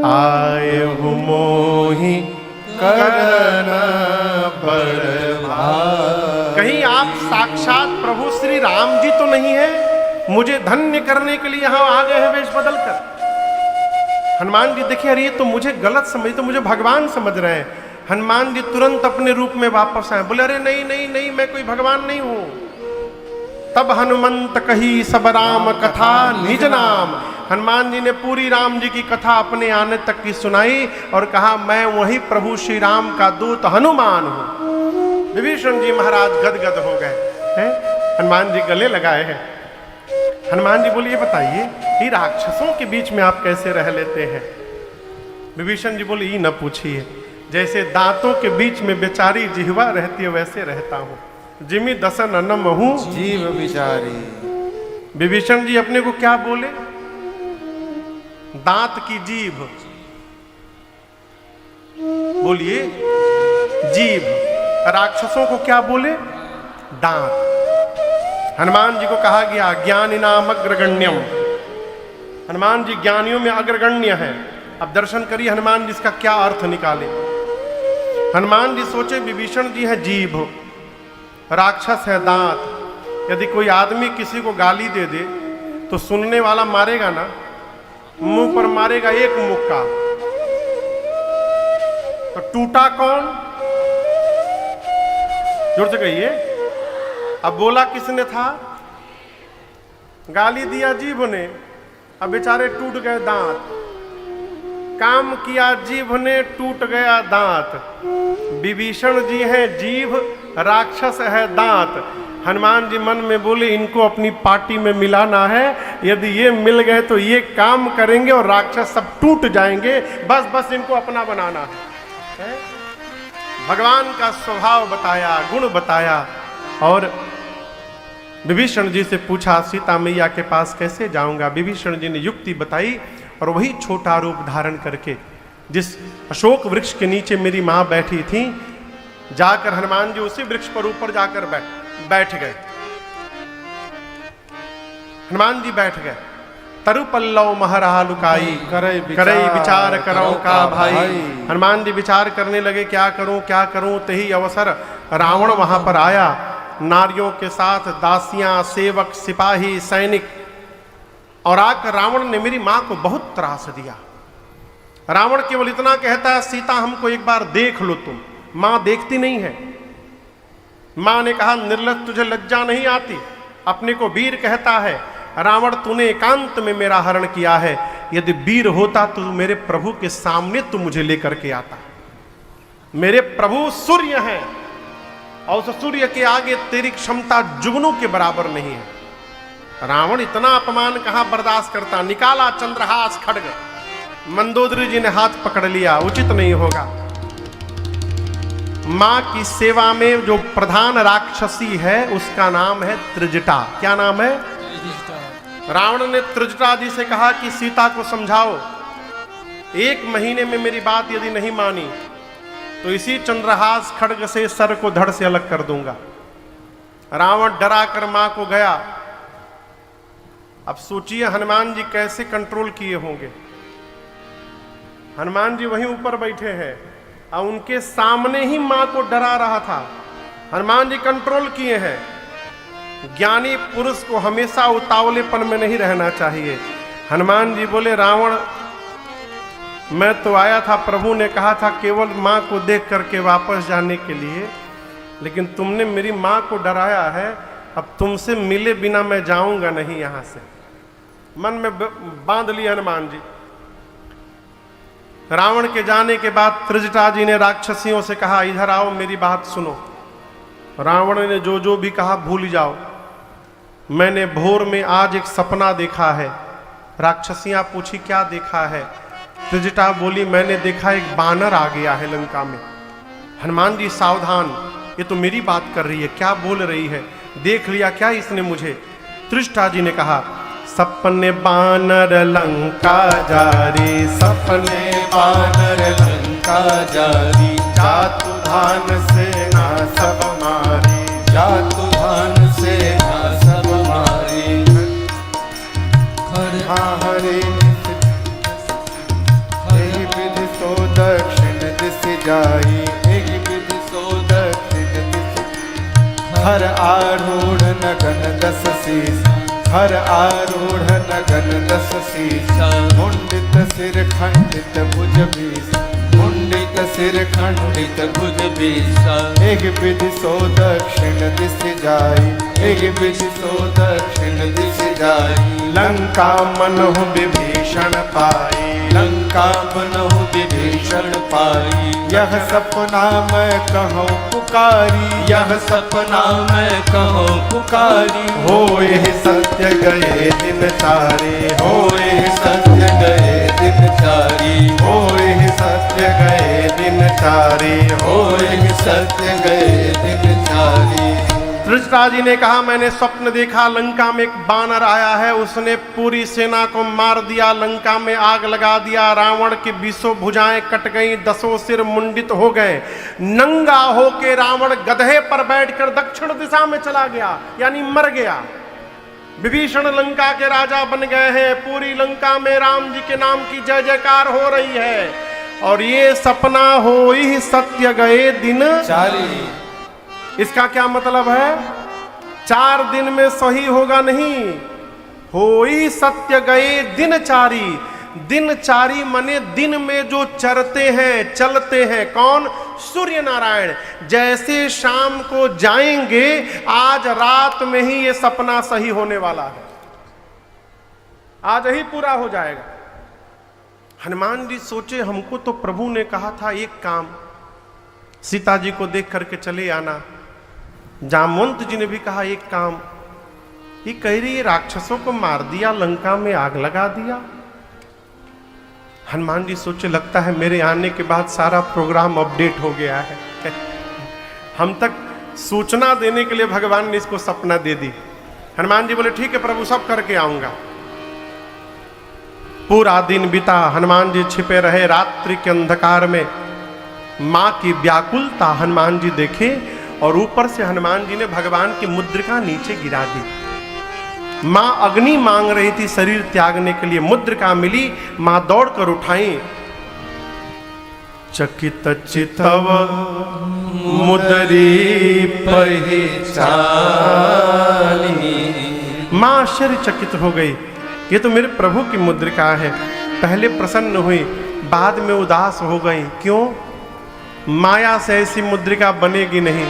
आए हो मोहि करन बरभागी। कहीं आप साक्षात प्रभु श्री राम जी तो नहीं है? मुझे धन्य करने के लिए यहां आ गए हैं वेश बदल कर। हनुमान जी देखिए, अरे ये तो मुझे गलत समझ, तो मुझे भगवान समझ रहे हैं। हनुमान जी तुरंत अपने रूप में वापस आए, बोले अरे नहीं नहीं नहीं, मैं कोई भगवान नहीं हूं। तब हनुमंत कही सब राम कथा निज नाम। हनुमान जी ने पूरी राम जी की कथा अपने आने तक की सुनाई और कहा मैं वही प्रभु श्री राम का दूत हनुमान हूं। विभीषण जी महाराज गदगद हो गए हैं, हनुमान जी गले लगाए हैं। हनुमान जी बोले ये बताइए, ये राक्षसों के बीच में आप कैसे रह लेते हैं? विभीषण जी बोले ये न पूछिए, जैसे दांतों के बीच में बेचारी जिह्वा रहती है वैसे रहता हूं। जिमी दसन अन्नम हूं जीव बिचारी। विभीषण जी अपने को क्या बोले? दांत की जीभ। बोलिए जीभ। राक्षसों को क्या बोले? दांत। हनुमान जी को कहा गया ज्ञानी नाम अग्रगण्यम, हनुमान जी ज्ञानियों में अग्रगण्य है। अब दर्शन करिए हनुमान जी इसका क्या अर्थ निकाले। हनुमान जी सोचे विभीषण जी है जीभ, राक्षस है दांत। यदि कोई आदमी किसी को गाली दे दे तो सुनने वाला मारेगा ना, मुंह पर मारेगा एक मुक्का, तो टूटा कौन? जोर से कहिए। अब बोला किसने था? गाली दिया जीभ ने, अब बेचारे टूट गए दांत। काम किया जीभ ने, टूट गया दांत। विभीषण जी हैं जीभ, राक्षस है दांत। हनुमान जी मन में बोले इनको अपनी पार्टी में मिलाना है, यदि ये मिल गए तो ये काम करेंगे और राक्षस सब टूट जाएंगे, बस इनको अपना बनाना है। भगवान का स्वभाव बताया, गुण बताया और विभीषण जी से पूछा सीता मैया के पास कैसे जाऊंगा। विभीषण जी ने युक्ति बताई और वही छोटा रूप धारण करके जिस अशोक वृक्ष के नीचे मेरी मां बैठी थी, जाकर हनुमान जी उसी वृक्ष पर ऊपर जाकर बैठ गए। हनुमान जी बैठ गए। तरु पल्लव महरहा लुकाई करई विचार करौ का भाई। हनुमान जी विचार करने लगे क्या करूं। तही अवसर रावण वहां पर आया, नारियों के साथ दासियां, सेवक, सिपाही, सैनिक, और आकर रावण ने मेरी मां को बहुत त्रास दिया। रावण केवल इतना कहता है सीता हमको एक बार देख लो तुम। मां देखती नहीं है। मां ने कहा निर्लज तुझे लज्जा नहीं आती, अपने को वीर कहता है। रावण तूने एकांत में मेरा हरण किया है, यदि वीर होता तो मेरे प्रभु के सामने तू मुझे लेकर के आता। मेरे प्रभु सूर्य हैं और उस सूर्य के आगे तेरी क्षमता जुगनू के बराबर नहीं है। रावण इतना अपमान कहां बर्दाश्त करता। निकाला चंद्रहास खड्ग, मंदोदरी जी ने हाथ पकड़ लिया, उचित नहीं होगा। मां की सेवा में जो प्रधान राक्षसी है उसका नाम है त्रिजटा। क्या नाम है? रावण ने त्रिजटा जी से कहा कि सीता को समझाओ, 1 महीने में मेरी बात यदि नहीं मानी तो इसी चंद्रहास खड्ग से सर को धड़ से अलग कर दूंगा। रावण डरा कर मां को गया। अब सोचिए हनुमान जी कैसे कंट्रोल किए होंगे। हनुमान जी वहीं ऊपर बैठे हैं और उनके सामने ही मां को डरा रहा था। हनुमान जी कंट्रोल किए हैं। ज्ञानी पुरुष को हमेशा उतावलेपन में नहीं रहना चाहिए। हनुमान जी बोले रावण मैं तो आया था, प्रभु ने कहा था केवल मां को देख करके वापस जाने के लिए, लेकिन तुमने मेरी मां को डराया है। अब तुमसे मिले बिना मैं जाऊंगा नहीं यहां से। मन में बांध लिया हनुमान जी। रावण के जाने के बाद त्रिजटा जी ने राक्षसियों से कहा इधर आओ, मेरी बात सुनो। रावण ने जो जो भी कहा भूल जाओ। मैंने भोर में आज एक सपना देखा है। राक्षसियां पूछी क्या देखा है? त्रिजटा बोली मैंने देखा एक बानर आ गया है लंका में। हनुमान जी सावधान, ये तो मेरी बात कर रही है, क्या बोल रही है? देख लिया क्या इसने मुझे? त्रिजटा जी ने कहा सपने बानर लंका जारी, सपने बानर लंका जारी, जातु धान सेना सब मारी, जातु धान सेना सब मारी। हरे एक विधि सो दक्षिण दिस जाई, एक विधि सो दक्षिण दिस। हर आरूढ़ नगन 10 शीश, हर आरूढ़ नगन 10 शीश। मुंडित सिर खंडित भुज बीस, मुंडित सिर खंडित भुज बीस। एक विधि सो दक्षिण दिस जाई, एक विधि सो दक्षिण दिस जाई। लंका मनहु विभीषण पाई, लंका मनहु विभीषण पाई। यह सपना मैं कहूँ पुकारी, यह सपना मैं कहूँ पुकारी। होए सत्य गए दिन सारे, होए सत्य गए दिन चारी, होए सत्य गए दिन चारी, होए सत्य गए दिन चारी। त्रिजटा जी ने कहा मैंने स्वप्न देखा, लंका में एक बानर आया है, उसने पूरी सेना को मार दिया, लंका में आग लगा दिया। रावण की 20 भुजाएं कट गई, 10 सिर मुंडित हो गए। नंगा होके रावण गधे पर बैठकर दक्षिण दिशा में चला गया, यानी मर गया। विभीषण लंका के राजा बन गए हैं। पूरी लंका में राम जी के नाम की जय जयकार हो रही है। और ये सपना हो ही सत्य गए दिन चारी। इसका क्या मतलब है? 4 दिन में सही होगा नहीं, होई सत्य गए दिन चारी। दिन चारी मने दिन में जो चरते हैं, चलते हैं। कौन? सूर्य नारायण। जैसे शाम को जाएंगे, आज रात में ही ये सपना सही होने वाला है, आज ही पूरा हो जाएगा। हनुमान जी सोचे हमको तो प्रभु ने कहा था एक काम, सीता जी को देख करके चले आना, जामवंत जी ने भी कहा एक काम, ये कह रही है राक्षसों को मार दिया, लंका में आग लगा दिया। हनुमान जी सोचे लगता है मेरे आने के बाद सारा प्रोग्राम अपडेट हो गया है। हम तक सूचना देने के लिए भगवान ने इसको सपना दे दी। हनुमान जी बोले ठीक है प्रभु, सब करके आऊंगा। पूरा दिन बीता, हनुमान जी छिपे रहे रात्रि के अंधकार में। मां की व्याकुलता हनुमान जी देखे और ऊपर से हनुमान जी ने भगवान की मुद्रिका नीचे गिरा दी। मां अग्नि मांग रही थी शरीर त्यागने के लिए, मुद्रिका मिली, मां दौड़कर उठाई। चकित चितव मुदरी पहचानी, मां आश्चर्यचकित हो गई, ये तो मेरे प्रभु की मुद्रिका है। पहले प्रसन्न हुई, बाद में उदास हो गई। क्यों? माया से ऐसी मुद्रिका बनेगी नहीं।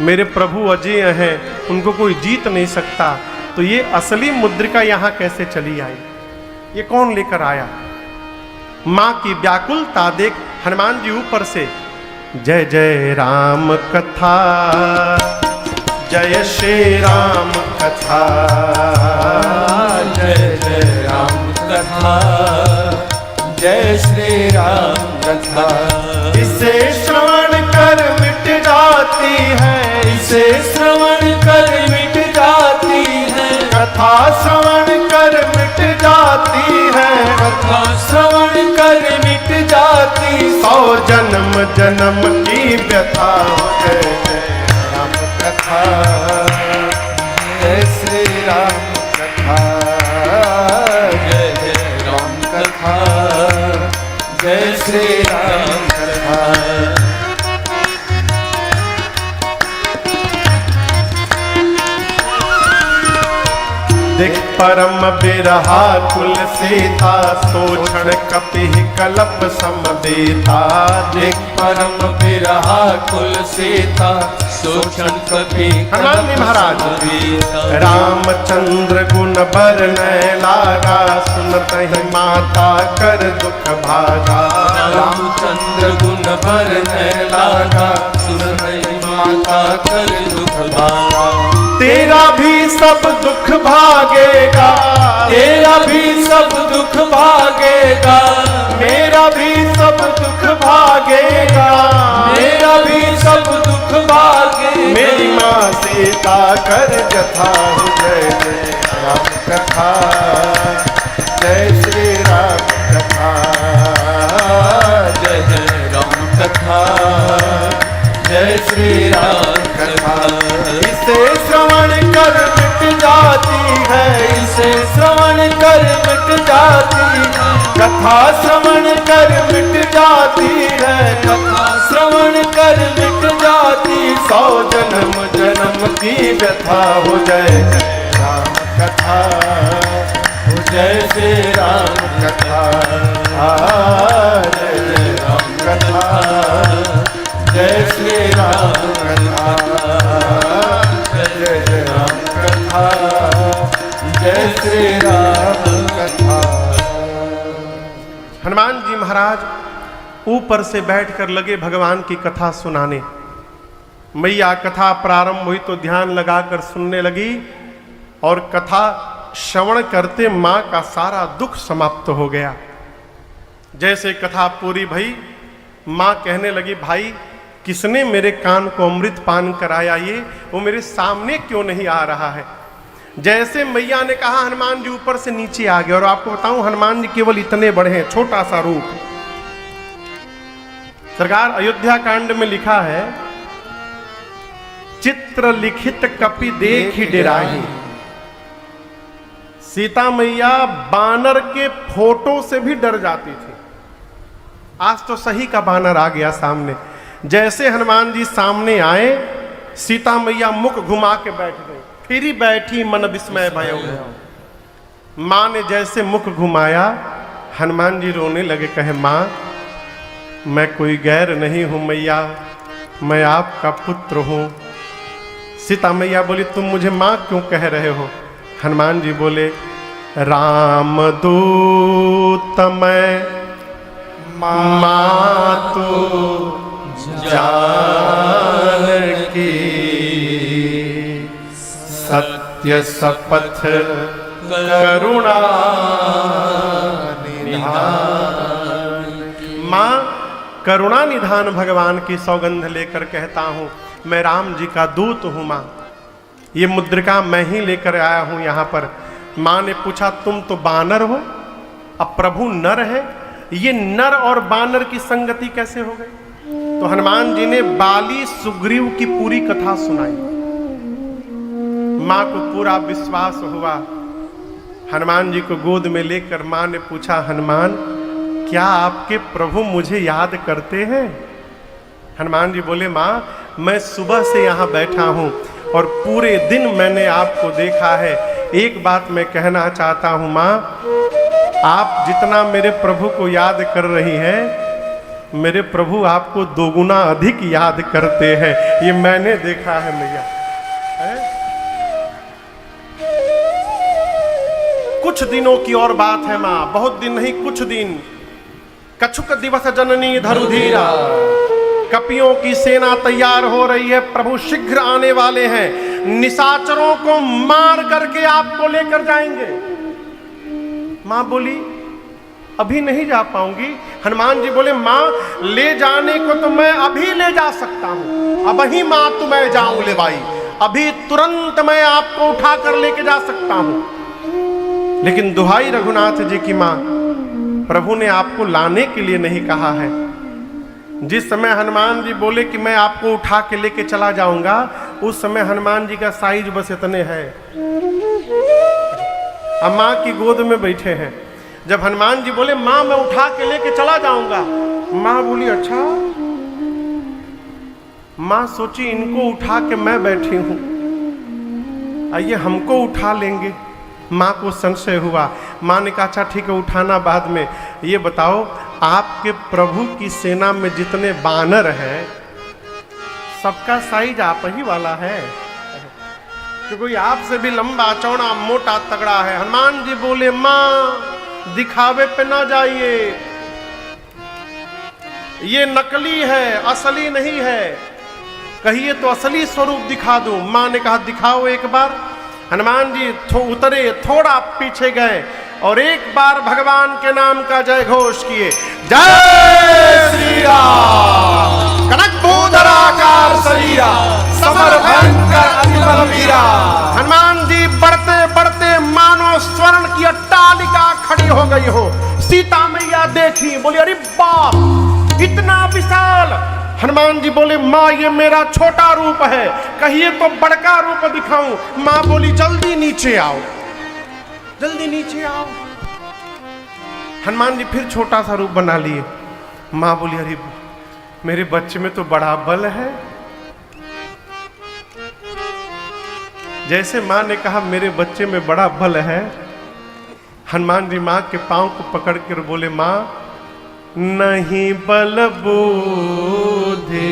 मेरे प्रभु अजय हैं, उनको कोई जीत नहीं सकता, तो ये असली मुद्रिका यहां कैसे चली आई? ये कौन लेकर आया? मां की व्याकुलता देख हनुमान जी ऊपर से जय जय राम कथा, जय श्री राम कथा, जय जय राम कथा, जय श्री राम कथा। इसे श्रवण कर मिट जाती है, इसे श्रवण कर मिट जाती है, कथा श्रवण कर मिट जाती है, कथा श्रवण कर मिट जाती। 100 जन्म जन्म की व्यथा हो। जय जय राम कथा, जय श्री राम कथा, जय जय राम कथा, जय श्री राम कथा। देख परम बिरहा कुल सीता, सोक्षण कपि कलप समदेता। देख परम बिरहा कुल सीता, सोक्षण कपि हनुमान जी महाराज रामचंद्र गुण बरनय लागा, सुनत ही माता कर दुख भागा। रामचंद्र गुण बरनय लागा, सुनत ही माता कर दुख भागा। तेरा भी सब दुख भागेगा, तेरा भी सब दुख भागेगा, मेरा भी सब दुख भागेगा, मेरा भी सब दुख भागेगा। मेरी माँ सीता कर जथा। जय जय राम कथा, जय श्री राम कथा, जय जय राम कथा, जय श्री राम कथा। इसे श्रवण कर मिट जाती है, इसे श्रवण कर मिट जाती है, कथा श्रवण कर मिट जाती है, कथा श्रवण कर मिट जाती। 100 जन्म जन्म की व्यथा हो। जय जय राम कथा, हो जय श्री राम कथा, जय जय राम कथा, जय श्री राम कथा, जय जय राम कथा, जय श्री राम कथा। हनुमान जी महाराज ऊपर से बैठकर लगे भगवान की कथा सुनाने। मैया कथा प्रारंभ हुई तो ध्यान लगाकर सुनने लगी और कथा श्रवण करते मां का सारा दुख समाप्त हो गया। जैसे कथा पूरी भई, मां कहने लगी भाई किसने मेरे कान को अमृत पान कराया, ये वो मेरे सामने क्यों नहीं आ रहा है। जैसे मैया ने कहा हनुमान जी ऊपर से नीचे आ गए। और आपको बताऊं हनुमान जी केवल इतने बड़े हैं, छोटा सा रूप। सरकार अयोध्या कांड में लिखा है चित्र लिखित कपि देखि डेराहि। सीता मैया बानर के फोटो से भी डर जाती थी। आज तो सही का बानर आ गया सामने। जैसे हनुमान जी सामने आए, सीता मैया मुख घुमा के बैठ गई, फिर ही बैठी मन विस्मय भयो। मां ने जैसे मुख घुमाया, हनुमान जी रोने लगे, कहे मां मैं कोई गैर नहीं हूं मैया, मैं आपका पुत्र हूं। सीता मैया बोली तुम मुझे मां क्यों कह रहे हो। हनुमान जी बोले राम दूत मैं मां तो जानकी यह शपथ करुणा निधान। माँ करुणा निधान भगवान की सौगंध लेकर कहता हूँ मैं राम जी का दूत हूँ माँ। ये मुद्रिका मैं ही लेकर आया हूँ यहाँ पर। माँ ने पूछा तुम तो बानर हो, अब प्रभु नर है, ये नर और बानर की संगति कैसे हो गई? तो हनुमान जी ने बाली सुग्रीव की पूरी कथा सुनाई। माँ को पूरा विश्वास हुआ। हनुमान जी को गोद में लेकर माँ ने पूछा हनुमान क्या आपके प्रभु मुझे याद करते हैं? हनुमान जी बोले माँ मैं सुबह से यहाँ बैठा हूँ और पूरे दिन मैंने आपको देखा है। एक बात मैं कहना चाहता हूँ माँ, आप जितना मेरे प्रभु को याद कर रही हैं, मेरे प्रभु आपको दोगुना अधिक याद करते हैं। ये मैंने देखा है मैया। कुछ दिनों की और बात है माँ, बहुत दिन नहीं कुछ दिन। कछुक दिवस जननी धरुधीरा, कपियों की सेना तैयार हो रही है, प्रभु शीघ्र आने वाले हैं, निशाचरों को मार करके आपको लेकर जाएंगे। मां बोली अभी नहीं जा पाऊंगी। हनुमान जी बोले मां ले जाने को तो मैं अभी ले जा सकता हूं, अब ही मां तो मैं जाऊं ले भाई, अभी तुरंत मैं आपको उठा कर लेके जा सकता हूं। लेकिन दुहाई रघुनाथ जी की मां, प्रभु ने आपको लाने के लिए नहीं कहा है। जिस समय हनुमान जी बोले कि मैं आपको उठा के लेके चला जाऊंगा, उस समय हनुमान जी का साइज बस इतने है, अब माँ की गोद में बैठे हैं। जब हनुमान जी बोले माँ मैं उठा के लेके चला जाऊंगा, माँ बोली अच्छा। माँ सोची इनको उठा के मैं बैठी हूं, आइए हमको उठा लेंगे। माँ को संशय हुआ। माँ ने कहा अच्छा ठीक है उठाना बाद में। ये बताओ आपके प्रभु की सेना में जितने बानर हैं सबका साइज आप ही वाला है कि कोई आपसे भी लंबा चौड़ा मोटा तगड़ा है? हनुमान जी बोले माँ दिखावे पे ना जाइए, ये नकली है असली नहीं है, कहिए तो असली स्वरूप दिखा दूं। माँ ने कहा दिखाओ एक बार। हनुमान जी उतरे, थोड़ा पीछे गए और एक बार भगवान के नाम का जय घोष किए, जय श्री राम। कनक भूधराकार शरीरा, समर भयंकर अतिबल वीरा। हनुमान जी बढ़ते बढ़ते मानो स्वर्ण की अट्टालिका खड़ी हो गई हो। सीता मैया देखी, बोली अरे बाप इतना विशाल। हनुमान जी बोले माँ ये मेरा छोटा रूप है, कहिए तो बड़का रूप दिखाऊं। माँ बोली जल्दी नीचे आओ, जल्दी नीचे आओ। हनुमान जी फिर छोटा सा रूप बना लिए। माँ बोली अरे मेरे बच्चे में तो बड़ा बल है। जैसे माँ ने कहा मेरे बच्चे में बड़ा बल है, हनुमान जी माँ के पांव को पकड़ कर बोले माँ नहीं बल बुद्धि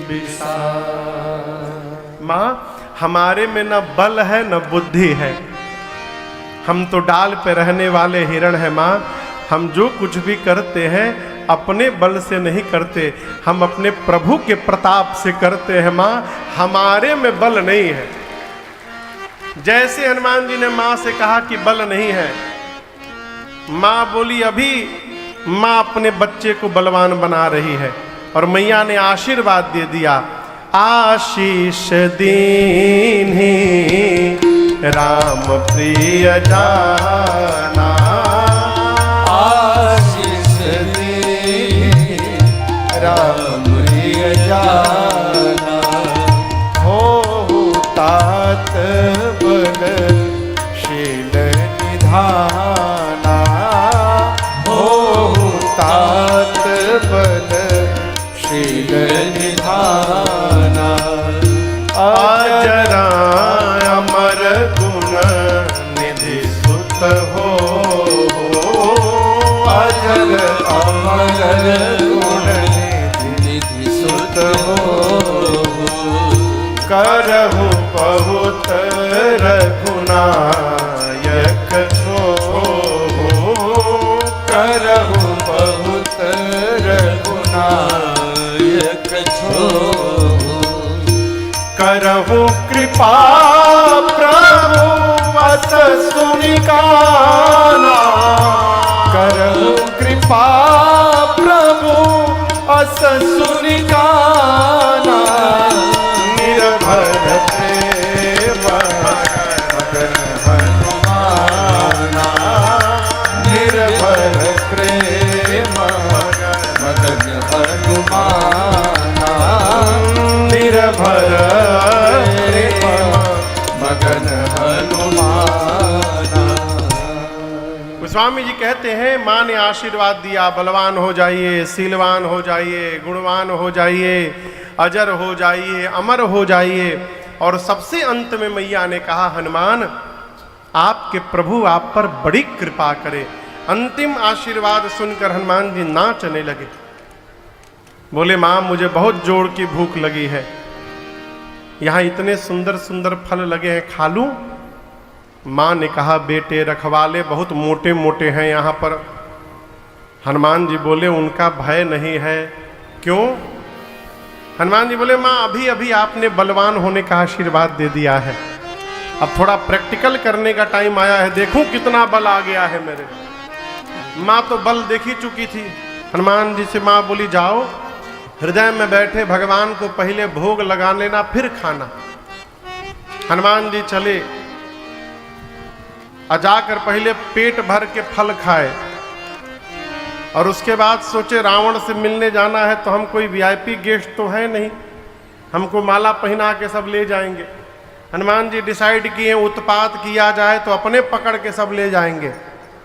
विशाल। माँ हमारे में न बल है न बुद्धि है, हम तो डाल पे रहने वाले हिरण हैं माँ। हम जो कुछ भी करते हैं अपने बल से नहीं करते, हम अपने प्रभु के प्रताप से करते हैं माँ, हमारे में बल नहीं है। जैसे हनुमान जी ने माँ से कहा कि बल नहीं है, माँ बोली अभी माँ अपने बच्चे को बलवान बना रही है। और मैया ने आशीर्वाद दे दिया, आशीष दीन्ही राम प्रिय जाना, आशीष दीन्ही राम प्रिय जाना। हो तात बल शील निधाना, तात बल शील निधाना। अजरा अमर गुण निधि सुत हो, अजर अमर गुण निधि सुत हो। करहु बहुत रघुनायक छो, करहु बहुत रघुनायक छो। करहु कृपा प्रभु हनुमाना। गोस्वामी जी कहते हैं माँ ने आशीर्वाद दिया, बलवान हो जाइए, शीलवान हो जाइए, गुणवान हो जाइए, अजर हो जाइए, अमर हो जाइए। और सबसे अंत में मैया ने कहा हनुमान आपके प्रभु आप पर बड़ी कृपा करे। अंतिम आशीर्वाद सुनकर हनुमान जी नाचने लगे। बोले माँ मुझे बहुत जोर की भूख लगी है, यहाँ इतने सुंदर सुंदर फल लगे हैं, खा लूं? माँ ने कहा बेटे रखवाले बहुत मोटे मोटे हैं यहाँ पर। हनुमान जी बोले उनका भय नहीं है। क्यों? हनुमान जी बोले माँ अभी अभी आपने बलवान होने का आशीर्वाद दे दिया है, अब थोड़ा प्रैक्टिकल करने का टाइम आया है, देखूं कितना बल आ गया है मेरे। माँ तो बल देखी चुकी थी। हनुमान जी से माँ बोली जाओ हृदय में बैठे भगवान को पहले भोग लगा लेना फिर खाना। हनुमान जी चले, जाकर पहले पेट भर के फल खाए और उसके बाद सोचे रावण से मिलने जाना है तो हम कोई वीआईपी गेस्ट तो है नहीं, हमको माला पहना के सब ले जाएंगे। हनुमान जी डिसाइड किए उत्पात किया जाए तो अपने पकड़ के सब ले जाएंगे।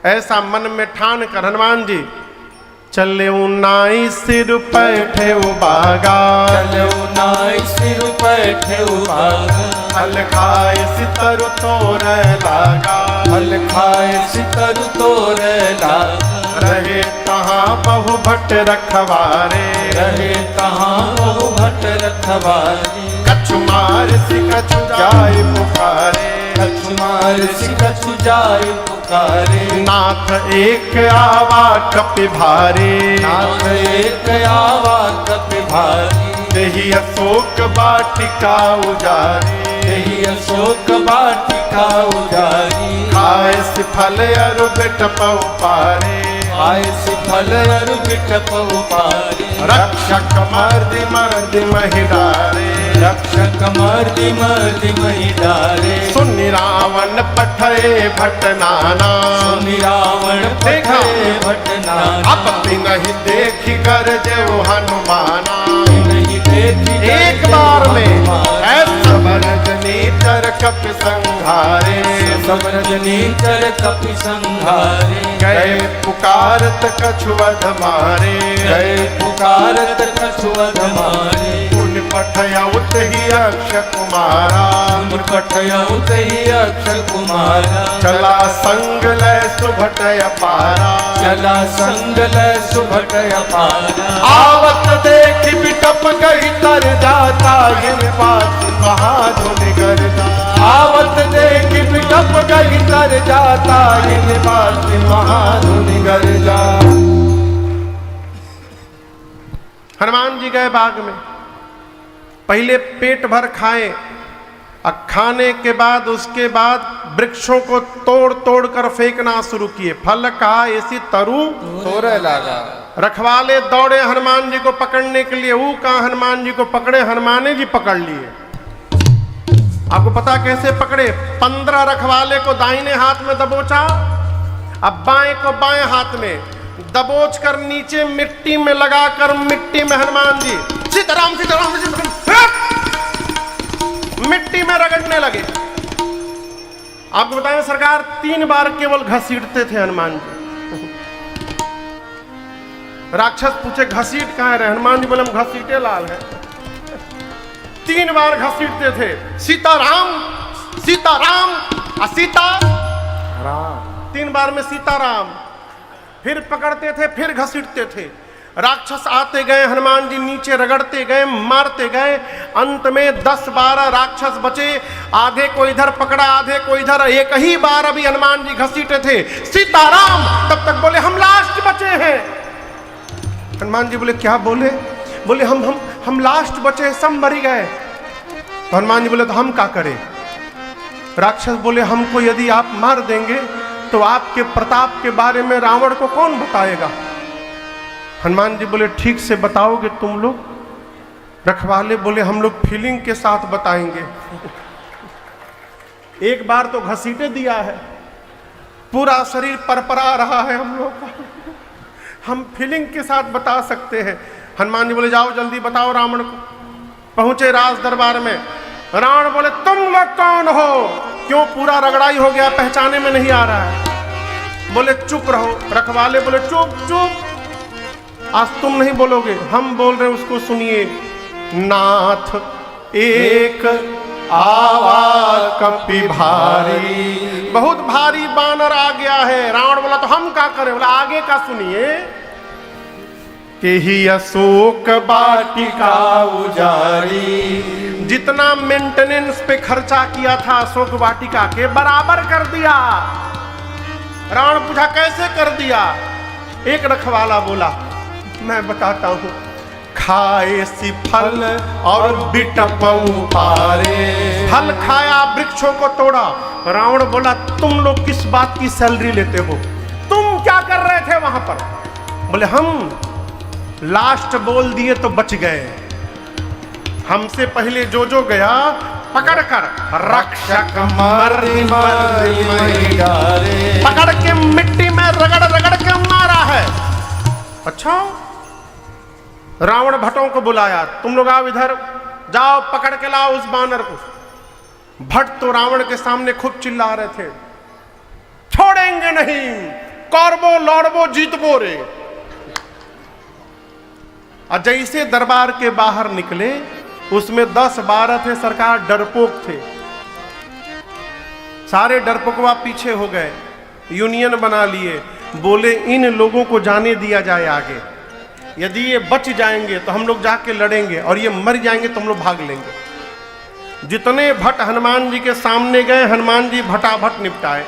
ऐसा मन में ठान कर हनुमान जी चले नाई सिर पैठे बागा, चले नाई सिर पैठे बागा, फल खाए सितर तोर लागा, फल खाए सितर तोर लागा। रहे कहाँ बहु भट्ट रखवारे, रहे कहाँ बहु भट्ट रखवारे। कछु मार सी कछु जाय पुकारे, कछु मार सी कछु जाय पुकारे। नाथ एक आवा कपि भारे, नाथ एक आवा कपि भारी। देहि अशोक वाटिका उजारी, देहि अशोक वाटिका उजारी। खाए से फल अरु बिटपउ पारे, आय से फल अरु बिटपउ पारे। रक्षक मर्दि मर्दि महिलारे, रक्षक मर्दि मर्दि महिलारे। सुनि रावण पठये भट नाना, सुनि रावण पठये भट नाना। अपि नहीं देखी कर जेऊ हनुमाना। नहीं देखी एक बार में ऐसा रजनी चर कप संहारे, सब रजनी चर कपि संहारे। गए पुकारत कछुवध मारे, गए पुकारत कछुवध मारे। पुन पठयउत ही अक्षय कुमारा, पुन पठयउत ही अक्षय कुमारा। चला संग लय सुभटय पारा, चला संग लय सुभटय पारा। आवत देख बिटप गई तर जाता, गिर पात महाधुनि गर्दा। आवत देख बिटप गई तर जाता, गिर पात महाधुनि गर्दा। हनुमान जी गए बाग में, पहले पेट भर खाए और खाने के बाद उसके बाद वृक्षों को तोड़ तोड़ कर फेंकना शुरू किए। फल कहा ऐसी तरु तोर लागा। रखवाले दौड़े हनुमान जी को पकड़ने के लिए, वो कहा हनुमान जी को पकड़े, हनुमान जी पकड़ लिए। आपको पता कैसे पकड़े? 15 रखवाले को दाहिने हाथ में दबोचा, अब बाएं को बाएं हाथ में दबोच कर नीचे मिट्टी में लगाकर मिट्टी में हनुमान जी सीताराम सीताराम सीताराम मिट्टी में रगड़ने लगे। आपको बताएं सरकार 3 बार केवल घसीटते थे हनुमान जी। राक्षस पूछे घसीट कहाँ रहे? हनुमान जी बोले हम घसीटे लाल है। 3 बार घसीटते थे, सीताराम सीताराम सीता राम, 3 बार में सीताराम। फिर पकड़ते थे, फिर घसीटते थे। राक्षस आते गए, हनुमान जी नीचे रगड़ते गए, मारते गए। अंत में 10-12 राक्षस बचे, आधे को इधर पकड़ा, आधे को इधर। एक ही बार अभी हनुमान जी घसीटे थे सीताराम, तब तक बोले हम लास्ट बचे हैं। हनुमान जी बोले क्या बोले? बोले हम लास्ट बचे, सब मर गए। तो हनुमान जी बोले तो हम क्या करें? राक्षस बोले हमको यदि आप मार देंगे तो आपके प्रताप के बारे में रावण को कौन बताएगा? हनुमान जी बोले ठीक से बताओगे तुम लोग? रखवाले बोले हम लोग फीलिंग के साथ बताएंगे। एक बार तो घसीटे दिया है, पूरा शरीर परपरा रहा है हम लोग का, हम फीलिंग के साथ बता सकते हैं। हनुमान जी बोले जाओ जल्दी बताओ रावण को। पहुंचे राज दरबार में, रावण बोले तुम लोग कौन हो? क्यों पूरा रगड़ाई हो गया, पहचाने में नहीं आ रहा है। बोले चुप रहो। रखवाले बोले चुप चुप, आज तुम नहीं बोलोगे, हम बोल रहे उसको सुनिए। नाथ एक आवा कपि भारी, बहुत भारी बानर आ गया है। रावण बोला तो हम क्या करें? बोला आगे का सुनिए। कि ही अशोक वाटिका उजारी, जितना मेंटेनेंस पे खर्चा किया था अशोक वाटिका के बराबर कर दिया। रावण पूछा कैसे कर दिया? एक रखवाला बोला मैं बताता हूं, खाए सी फल और बिटपऊ पारे, फल खाया वृक्षों को तोड़ा। रावण बोला तुम लोग किस बात की सैलरी लेते हो? तुम क्या कर रहे थे वहां पर? बोले हम लास्ट बोल दिए तो बच गए, हमसे पहले जो जो गया पकड़कर रक्षक मर्री मर्री डाले, पकड़ के मिट्टी में रगड़ रगड़ के मारा है। अच्छा, रावण भट्टों को बुलाया, तुम लोग आओ इधर, जाओ पकड़ के लाओ उस बानर को। भट्ट तो रावण के सामने खूब चिल्ला रहे थे, छोड़ेंगे नहीं, कौरवो लौड़बो जीतबो रे। और जैसे दरबार के बाहर निकले, उसमें 10-12 थे सरकार, डरपोक थे। सारे डरपोकवा पीछे हो गए, यूनियन बना लिए। बोले इन लोगों को जाने दिया जाए आगे, यदि ये बच जाएंगे तो हम लोग जाके लड़ेंगे, और ये मर जाएंगे तो हम लोग भाग लेंगे। जितने भट्ट हनुमान जी के सामने गए, हनुमान जी भटाभट निपटाए।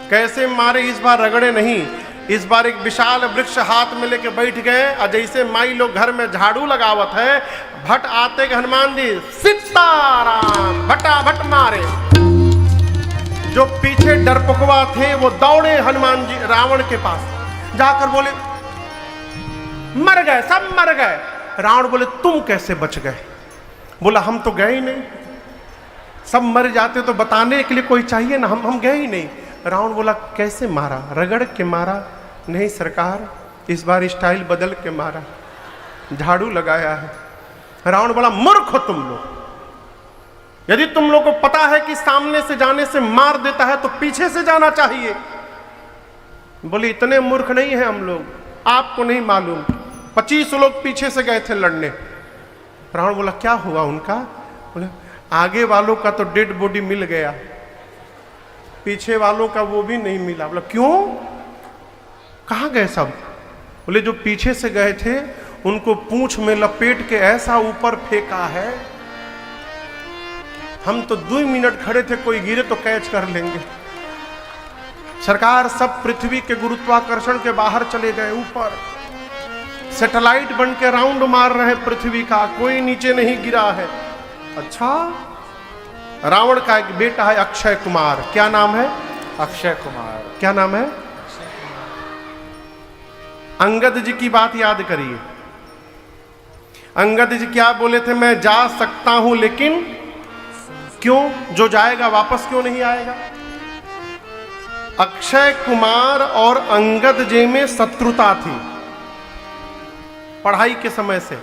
कैसे मारे? इस बार रगड़े नहीं, इस बार एक विशाल वृक्ष हाथ में लेके बैठ गए। और जैसे माई लोग घर में झाड़ू लगावत है, भट्ट आते के हनुमान जी सीताराम भटाभट मारे। जो पीछे डरपोकवा थे वो दौड़े हनुमान जी रावण के पास, जाकर बोले मर गए, सब मर गए। रावण बोले तुम कैसे बच गए? बोला हम तो गए ही नहीं, सब मर जाते तो बताने के लिए कोई चाहिए ना, हम गए ही नहीं। रावण बोला कैसे मारा? रगड़ के मारा? नहीं सरकार, इस बार स्टाइल बदल के मारा, झाड़ू लगाया है। रावण बोला मूर्ख हो तुम लोग, यदि तुम लोग को पता है कि सामने से जाने से मार देता है तो पीछे से जाना चाहिए। बोले इतने मूर्ख नहीं है हम लोग, आपको नहीं मालूम, 25 लोग पीछे से गए थे लड़ने। रावण बोला क्या हुआ उनका? बोले आगे वालों का तो डेड बॉडी मिल गया, पीछे वालों का वो भी नहीं मिला। बोला क्यों, कहाँ गए सब? बोले जो पीछे से गए थे उनको पूंछ में लपेट के ऐसा ऊपर फेंका है, हम तो 2 मिनट खड़े थे, कोई गिरे तो कैच कर लेंगे। सरकार सब पृथ्वी के गुरुत्वाकर्षण के बाहर चले गए, ऊपर सैटेलाइट बन के राउंड मार रहे हैं पृथ्वी का, कोई नीचे नहीं गिरा है। अच्छा, रावण का एक बेटा है अक्षय कुमार, क्या नाम है? अक्षय कुमार। क्या नाम है? अंगद जी की बात याद करिए। अंगद जी क्या बोले थे? मैं जा सकता हूं लेकिन क्यों? जो जाएगा वापस क्यों नहीं आएगा? अक्षय कुमार और अंगद जी में शत्रुता थी पढ़ाई के समय से।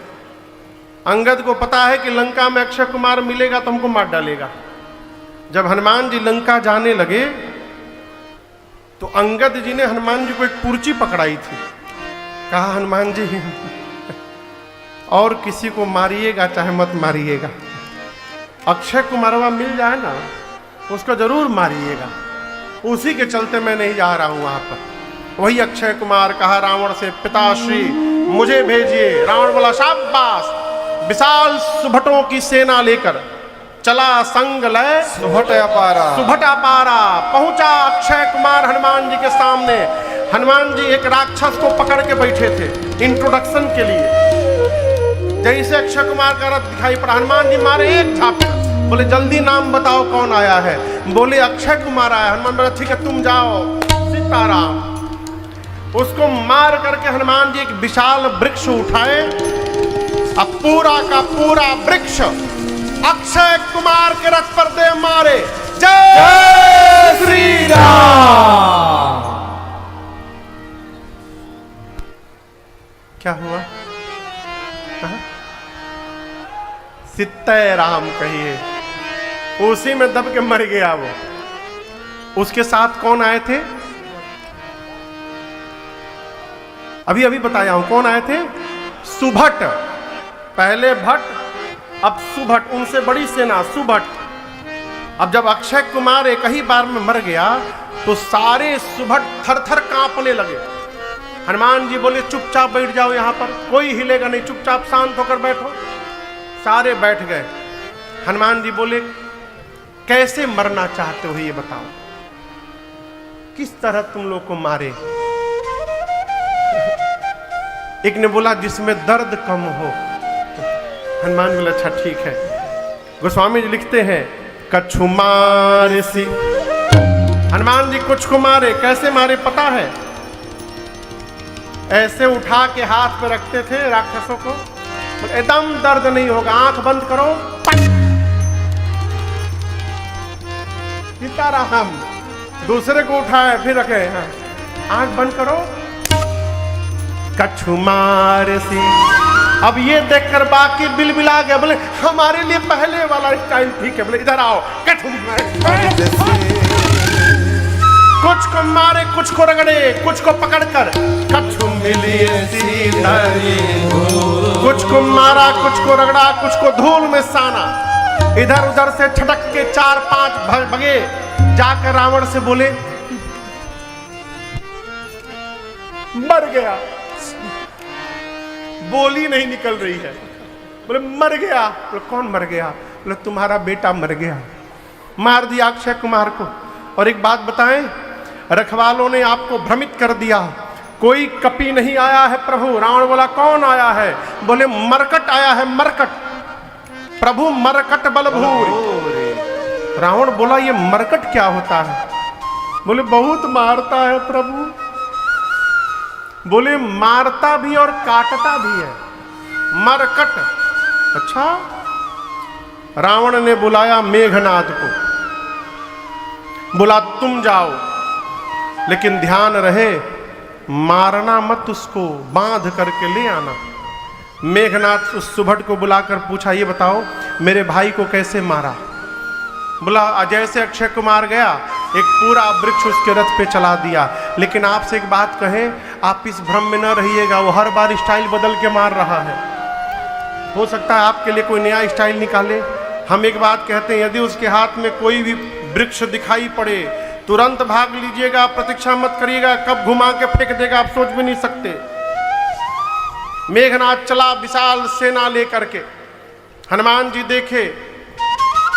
अंगद को पता है कि लंका में अक्षय कुमार मिलेगा तो हमको मार डालेगा। जब हनुमान जी लंका जाने लगे तो अंगद जी ने हनुमान जी को एक पुर्ची पकड़ाई थी, कहा हनुमान जी और किसी को मारिएगा चाहे मत मारिएगा, अक्षय कुमारवा मिल जाए ना उसको जरूर मारिएगा। उसी के चलते मैं नहीं जा रहा हूं वहां पर। वही अक्षय कुमार कहा रावण से पिताश्री मुझे भेजिए। रावण बोला शाबाश। विशाल सुभटों की सेना लेकर चला संग लय सुभट अपारा। सुभट अपारा पहुंचा अक्षय कुमार हनुमान जी के सामने। हनुमान जी एक राक्षस को पकड़ के बैठे थे इंट्रोडक्शन के लिए। जैसे अक्षय कुमार का रथ दिखाई पड़ा, हनुमान जी मारे एक झापड़। बोले जल्दी नाम बताओ कौन आया है? बोले अक्षय कुमार आया। हनुमान बोला ठीक है तुम जाओ। सीताराम। उसको मार करके हनुमान जी एक विशाल वृक्ष उठाए, अब पूरा का पूरा वृक्ष अक्षय कुमार के रथ पर दे मारे। जय श्री राम। क्या हुआ? सीते राम कहिए। उसी में दब के मर गया वो। उसके साथ कौन आए थे? अभी अभी बताया हूं कौन आए थे। सुभट, पहले भट्ट अब सुभट, उनसे बड़ी सेना सुभट। अब जब अक्षय कुमार एक ही बार में मर गया तो सारे सुभट थर थर कांपने लगे। हनुमान जी बोले चुपचाप बैठ जाओ, यहां पर कोई हिलेगा नहीं, चुपचाप शांत होकर बैठो। सारे बैठ गए। हनुमान जी बोले कैसे मरना चाहते हो ये बताओ, किस तरह तुम लोग को मारे? एक ने बोला जिसमें दर्द कम हो। हनुमान बोला अच्छा ठीक है। गोस्वामी जी लिखते हैं कछु मारे सी, हनुमान जी कुछ को मारे। कैसे मारे पता है? ऐसे उठा के हाथ पे रखते थे राक्षसों को, एकदम दर्द नहीं होगा, आंख बंद करो, सीताराम। दूसरे को उठाए फिर रखे, आंख बंद करो, कछु मार सी। अब ये देखकर बाकी बिलबिला गए, बोले हमारे लिए पहले वाला स्टाइल ठीक है। बोले इधर आओ, कछु कुछ को मारे, कुछ को रगड़े, कुछ को पकड़कर कछु मिली कुछ को मारा, कुछ को रगड़ा, कुछ को धूल में साना। इधर उधर से छटक के 4-5 भगे, जाकर रावण से बोले मर गया। बोली नहीं निकल रही है। बोले मर गया। बोले कौन मर गया? बोले तुम्हारा बेटा मर गया, मार दिया अक्षय कुमार को। और एक बात बताएं, रखवालों ने आपको भ्रमित कर दिया, कोई कपि नहीं आया है प्रभु। रावण बोला कौन आया है? बोले मरकट आया है, मरकट, प्रभु मरकट बलभूर। रावण बोला ये मरकट क्या होता है? बोले बहुत मारता है प्रभु। बोले मारता भी और काटता भी है, मरकट। अच्छा। रावण ने बुलाया मेघनाद को, बोला तुम जाओ, लेकिन ध्यान रहे मारना मत, उसको बांध करके ले आना। मेघनाद उस सुभट को बुलाकर पूछा ये बताओ मेरे भाई को कैसे मारा? बोला जैसे अक्षय कुमार गया एक पूरा वृक्ष उसके रथ पे चला दिया। लेकिन आपसे एक बात कहें, आप इस भ्रम में न रहिएगा, वो हर बार स्टाइल बदल के मार रहा है। हो सकता है आपके लिए कोई नया स्टाइल निकाले। हम एक बात कहते हैं, यदि उसके हाथ में कोई भी वृक्ष दिखाई पड़े तुरंत भाग लीजिएगा, प्रतीक्षा मत करिएगा, कब घुमा के फेंक देगा आप सोच भी नहीं सकते। मेघनाद चला विशाल सेना लेकर के। हनुमान जी देखे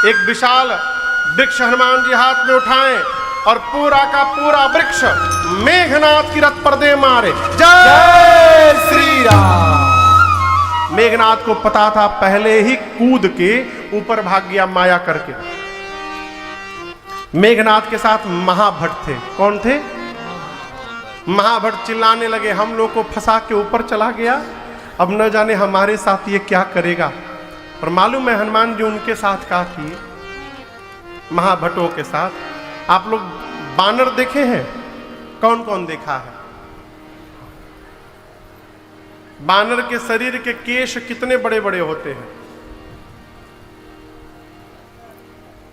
एक विशाल वृक्ष हनुमान जी हाथ में उठाएं और पूरा का पूरा वृक्ष मेघनाद की रथ पर दे मारे। जय श्री राम। मेघनाद को पता था, पहले ही कूद के ऊपर भाग गया माया करके। मेघनाद के साथ महाभट्ट थे। कौन थे? महाभट्ट चिल्लाने लगे हम लोग को फंसा के ऊपर चला गया, अब न जाने हमारे साथ ये क्या करेगा। और मालूम है हनुमान जी उनके साथ क्या किए? महाभट्टों के साथ। आप लोग बानर देखे हैं? कौन कौन देखा है? बानर के शरीर के केश कितने बड़े बड़े होते हैं?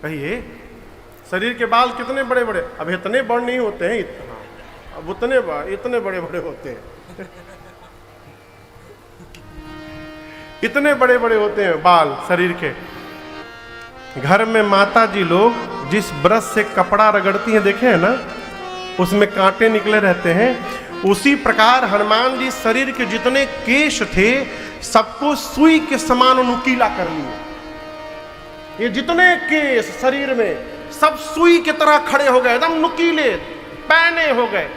कहिए, शरीर के बाल कितने बड़े बड़े? अब इतने बड़े नहीं होते हैं, अब इतने बड़े बड़े होते हैं। इतने बड़े बड़े होते हैं बाल शरीर के। घर में माता जी लोग जिस ब्रश से कपड़ा रगड़ती हैं, देखे हैं ना, उसमें कांटे निकले रहते हैं। उसी प्रकार हनुमान जी शरीर के जितने केश थे सबको सुई के समान नुकीला कर लिए। ये जितने केश शरीर में सब सुई की तरह खड़े हो गए, एकदम नुकीले पैने हो गए।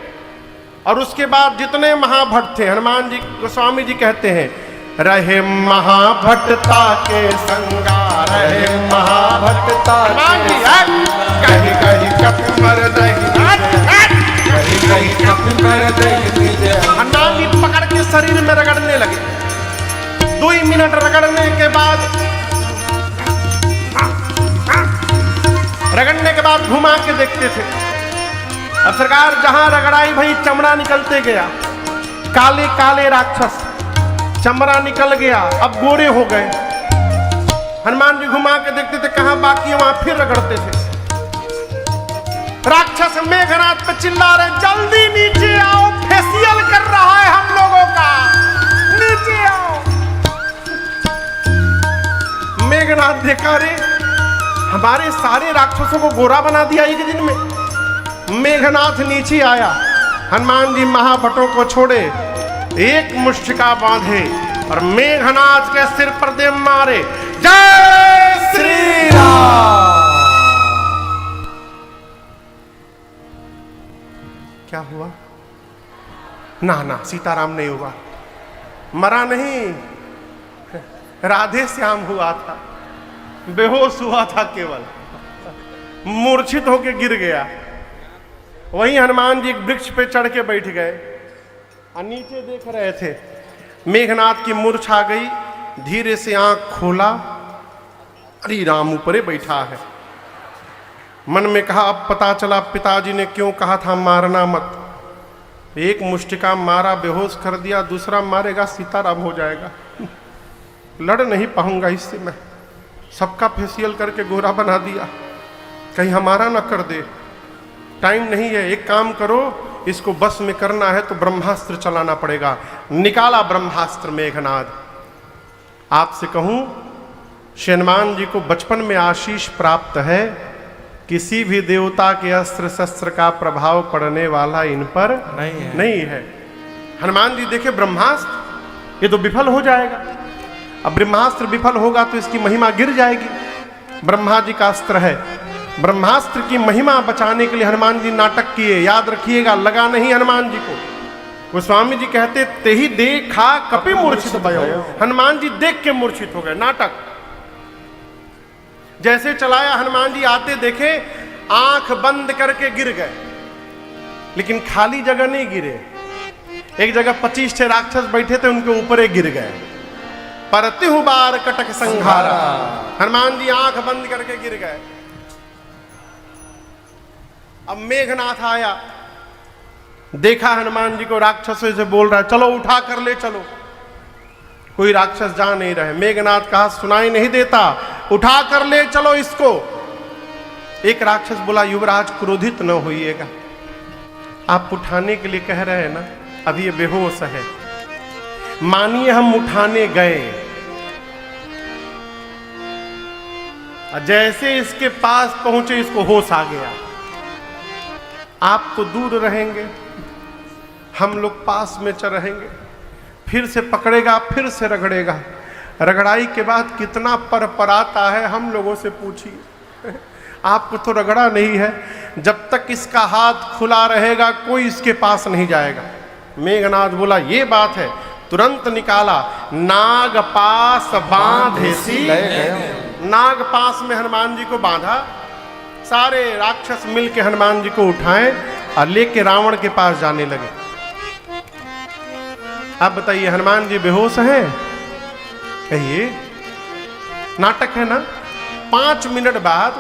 और उसके बाद जितने महाभट्ट थे, हनुमान जी गोस्वामी जी कहते हैं रहे महाभट्टता के संगा, रहे महाभट्टता कहीं कहीं कप मर हनुमान जी पकड़ के शरीर में रगड़ने लगे। 2 मिनट रगड़ने के बाद घुमा के देखते थे। अब सरकार जहां रगड़ाई भाई चमड़ा निकलते गया, काले काले राक्षस, चमड़ा निकल गया, अब गोरे हो गए। हनुमान जी घुमा के देखते थे कहां बाकी है, वहां फिर रगड़ते थे। राक्षस मेघनाथ पे चिल्ला रहे, जल्दी नीचे आओ, फेशियल कर रहा है हम लोगों का, नीचे आओ। मेघनाथ देखा, रे हमारे सारे राक्षसों को गोरा बना दिया एक दिन में। मेघनाथ नीचे आया, हनुमान जी महाभटों को छोड़े, एक मुष्टिका बांधे और मेघनाथ के सिर पर दे मारे, जय श्री राम। क्या हुआ? ना ना, सीताराम नहीं हुआ, मरा नहीं, राधे श्याम हुआ था, बेहोश हुआ था, केवल मूर्छित होके गिर गया। वहीं हनुमान जी एक वृक्ष पे चढ़ के बैठ गए और नीचे देख रहे थे। मेघनाथ की मूर्छ आ गई, धीरे से आंख खोला, अरे राम ऊपरे बैठा है। मन में कहा, अब पता चला पिताजी ने क्यों कहा था मारना मत। एक मुष्टिका मारा, बेहोश कर दिया, दूसरा मारेगा सीताराम हो जाएगा, लड़ नहीं पाऊंगा इससे मैं। सबका फेशियल करके गोरा बना दिया, कहीं हमारा ना कर दे। टाइम नहीं है, एक काम करो, इसको बस में करना है तो ब्रह्मास्त्र चलाना पड़ेगा। निकाला ब्रह्मास्त्र मेघनाथ। आपसे कहूं, हनुमान जी को बचपन में आशीष प्राप्त है, किसी भी देवता के अस्त्र शस्त्र का प्रभाव पड़ने वाला इन पर नहीं है। हनुमान जी देखे ब्रह्मास्त्र, ये तो विफल हो जाएगा। अब ब्रह्मास्त्र विफल होगा तो इसकी महिमा गिर जाएगी। ब्रह्मा जी का अस्त्र है, ब्रह्मास्त्र की महिमा बचाने के लिए हनुमान जी नाटक किए। याद रखिएगा, लगा नहीं हनुमान जी को। गोस्वामी जी कहते, ते ही देखा कपि मूर्छित भयो। हनुमान जी देख के मूर्छित हो गए, नाटक जैसे चलाया। हनुमान जी आते देखे, आंख बंद करके गिर गए, लेकिन खाली जगह नहीं गिरे। एक जगह 25 राक्षस बैठे थे, उनके ऊपर एक गिर गए। परतिहु बार कटक संघारा। हनुमान जी आंख बंद करके गिर गए। अब मेघनाथ आया, देखा हनुमान जी को राक्षसों से बोल रहा है, चलो उठा कर ले चलो। कोई राक्षस जा नहीं रहे। मेघनाथ कहा, सुनाई नहीं देता, उठा कर ले चलो इसको। एक राक्षस बोला, युवराज क्रोधित न होइएगा, आप उठाने के लिए कह रहे हैं ना, अभी ये बेहोश है। मानिए हम उठाने गए, जैसे इसके पास पहुंचे इसको होश आ गया। आप तो दूर रहेंगे, हम लोग पास में चल रहेंगे। फिर से पकड़ेगा, फिर से रगड़ेगा। रगड़ाई के बाद कितना परपराता है, हम लोगों से पूछिए। आपको तो रगड़ा नहीं है। जब तक इसका हाथ खुला रहेगा कोई इसके पास नहीं जाएगा। मेघनाथ बोला, ये बात है। तुरंत निकाला, नाग पास बांधे सी। नाग पास में हनुमान जी को बांधा। सारे राक्षस मिलके हनुमान जी को उठाएं और लेके रावण के पास जाने लगे। अब बताइए, हनुमान जी बेहोश हैं? कहिए, नाटक है ना। 5 मिनट बाद